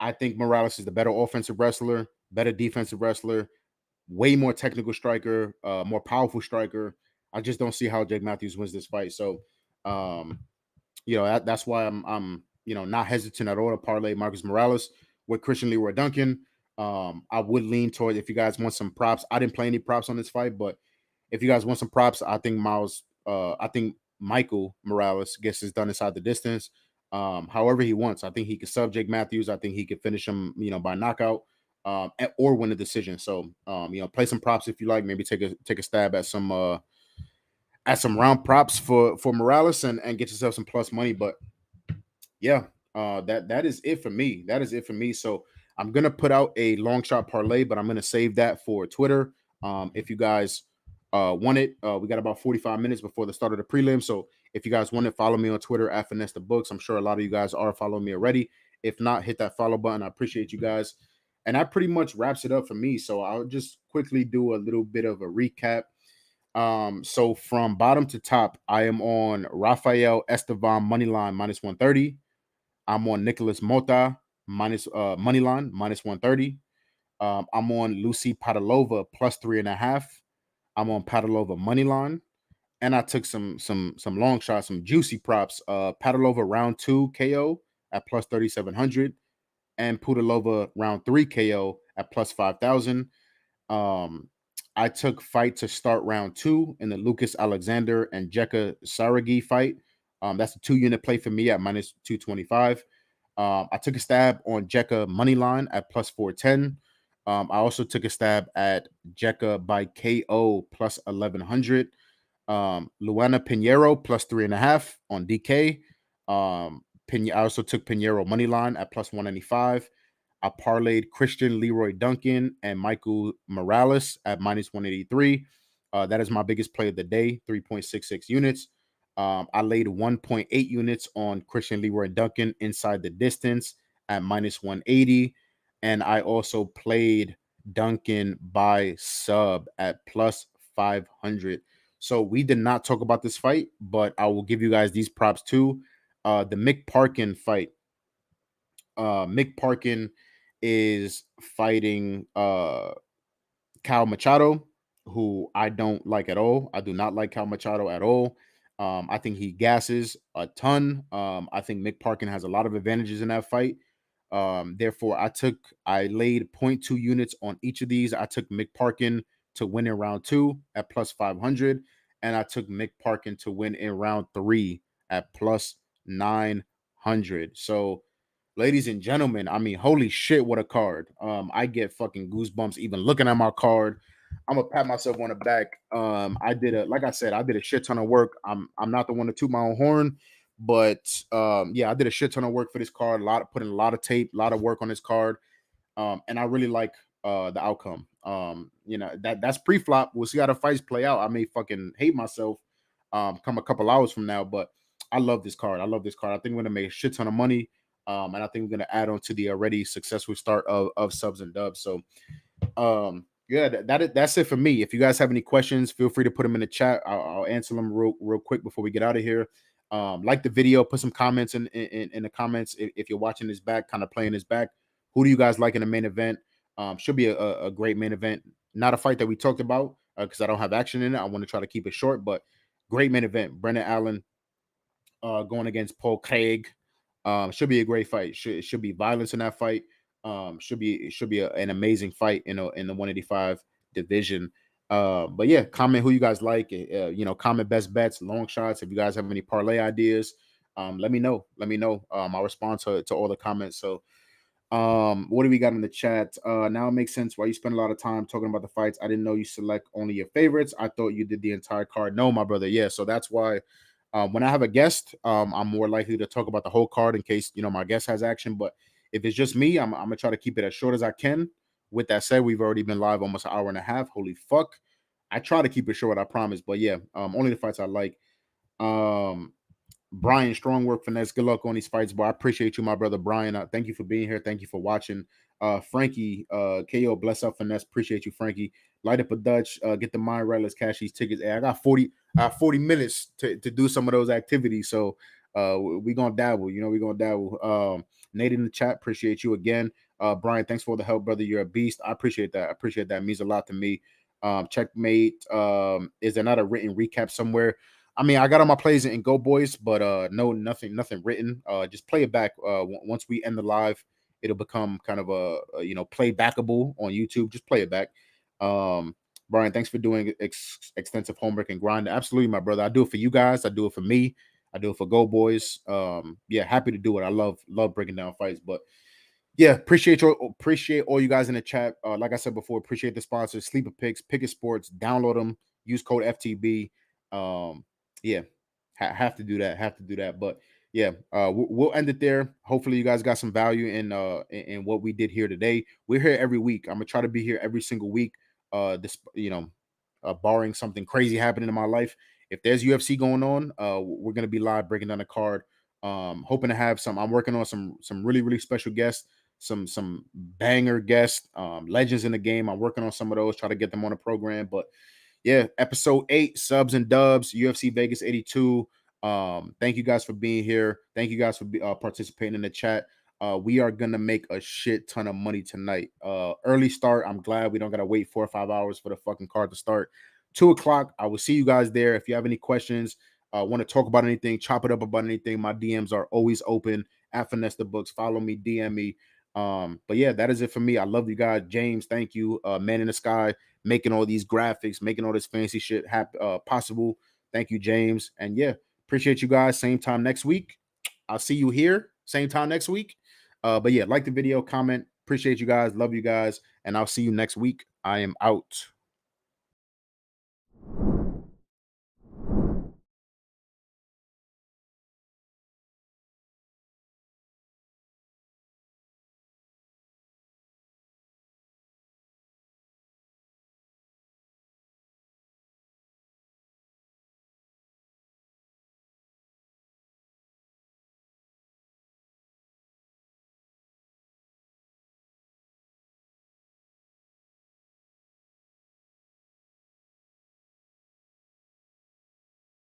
A: I think Morales is the better offensive wrestler, better defensive wrestler, way more technical striker, more powerful striker. I just don't see how Jake Matthews wins this fight. So, that's why I'm not hesitant at all to parlay Marcus Morales with Christian Leroy Duncan. I would lean toward, if you guys want some props. I didn't play any props on this fight, but if you guys want some props, I think Michael Morales gets this done inside the distance. However he wants. I think he could sub Jake Matthews. I think he could finish him, by knockout, or win a decision. So, play some props if you like. Maybe take a stab at some round props for Morales and get yourself some plus money. But yeah, that is it for me. That is it for me. So I'm gonna put out a long shot parlay, but I'm gonna save that for Twitter. If you guys want it, we got about 45 minutes before the start of the prelim. So if you guys want it, follow me on Twitter at FinesseTheBooks. I'm sure a lot of you guys are following me already. If not, hit that follow button. I appreciate you guys. And that pretty much wraps it up for me. So I'll just quickly do a little bit of a recap. So from bottom to top, I am on Rafael Estevan moneyline minus 130. I'm on Nicholas Mota minus moneyline minus 130. I'm on Lucy Padalova plus 3.5. I'm on Padalova moneyline. And I took some long shots, some juicy props. Padalova round 2 KO at plus 3,700, and Pudilova round 3 KO at plus 5,000. I took fight to start round 2 in the Lucas Alexander and Jekka Saragi fight. That's a 2-unit play for me at minus 225. I took a stab on Jekka moneyline at plus 410. I also took a stab at Jekka by KO plus 1,100. Luana Pinero plus 3.5 on DK. I also took Pinero moneyline at plus 195. I parlayed Christian Leroy Duncan and Michael Morales at minus 183. That is my biggest play of the day, 3.66 units. I laid 1.8 units on Christian Leroy Duncan inside the distance at minus 180. And I also played Duncan by sub at plus 500. So we did not talk about this fight, but I will give you guys these props too. The Mick Parkin fight. Mick Parkin is fighting Cal Machado, who I don't like at all. I do not like Cal Machado at all. I think he gasses a ton. I think Mick Parkin has a lot of advantages in that fight. Therefore, I laid 0.2 units on each of these. I took Mick Parkin to win in round 2 at plus 500, and I took Mick Parkin to win in round 3 at plus 900. So, ladies and gentlemen, I mean, holy shit, what a card. I get fucking goosebumps even looking at my card. I'm gonna pat myself on the back. I did like I said, I did a shit ton of work. I'm not the one to toot my own horn, but yeah, I did a shit ton of work for this card. Put in a lot of tape, a lot of work on this card. And I really like the outcome. That's pre-flop. We'll see how the fights play out. I may fucking hate myself come a couple hours from now, but I love this card. I love this card. I think we're gonna make a shit ton of money. And I think we're gonna add on to the already successful start of subs and dubs. So yeah, that's it for me. If you guys have any questions, feel free to put them in the chat. I'll answer them real quick before we get out of here. Like the video, put some comments in the comments if you're watching this back, kind of playing this back. Who do you guys like in the main event? Should be a great main event. Not a fight that we talked about because I don't have action in it. I want to try to keep it short, but great main event. Brendan Allen going against Paul Craig. Should be a great fight. Should be violence in that fight. Should be an amazing fight in the 185 division. But yeah, comment who you guys like. Comment best bets, long shots. If you guys have any parlay ideas, let me know. I'll respond to all the comments. So what do we got in the chat? Now it makes sense why you spend a lot of time talking about the fights. I didn't know you select only your favorites. I thought you did the entire card. No, my brother. Yeah, so that's why when I have a guest, I'm more likely to talk about the whole card in case my guest has action. But if it's just me, I'm gonna try to keep it as short as I can. With that said, we've already been live almost an hour and a half. Holy fuck. I try to keep it short, I promise. But yeah, only the fights I like. Brian, strong work, finesse. Good luck on these fights, boy. I appreciate you, my brother Brian. Thank you for being here. Thank you for watching. Frankie, KO, bless up, finesse. Appreciate you, Frankie. Light up a Dutch. Get the mind right. Let's cash these tickets. Hey, I got 40 minutes to do some of those activities. So we gonna dabble. We're gonna dabble. Nate in the chat, appreciate you again. Brian, thanks for the help, brother. You're a beast. I appreciate that. It means a lot to me. Checkmate. Is there not a written recap somewhere? I mean, I got all my plays in GoldBoys, but no, nothing written. Just play it back. Once we end the live, it'll become kind of a play backable on YouTube. Just play it back. Brian, thanks for doing extensive homework and grind. Absolutely, my brother. I do it for you guys. I do it for me. I do it for GoldBoys. Yeah, happy to do it. I love breaking down fights. But yeah, appreciate all you guys in the chat. Like I said before, appreciate the sponsors, Sleeper Picks, Picket Sports. Download them. Use code FTB. Yeah, have to do that. But yeah, we'll end it there. Hopefully, you guys got some value in what we did here today. We're here every week. I'm gonna try to be here every single week. Barring something crazy happening in my life. If there's UFC going on, we're gonna be live breaking down the card. Hoping to have some. I'm working on some really special guests, some banger guests, legends in the game. I'm working on some of those, try to get them on the program. But yeah, episode 8, subs and dubs, UFC Vegas 82. Thank you guys for being here. Thank you guys for participating in the chat. We are gonna make a shit ton of money tonight. Early start. I'm glad we don't gotta wait 4 or 5 hours for the fucking card to start. 2:00. I will see you guys there. If you have any questions, want to talk about anything, chop it up about anything, my DMs are always open at FinesseTheBooks. Follow me, DM me. But yeah, that is it for me. I love you guys. James, thank you. Man in the Sky, making all these graphics, making all this fancy shit possible. Thank you, James. And yeah, appreciate you guys. Same time next week. I'll see you here. Same time next week. But yeah, like the video, comment. Appreciate you guys. Love you guys. And I'll see you next week. I am out.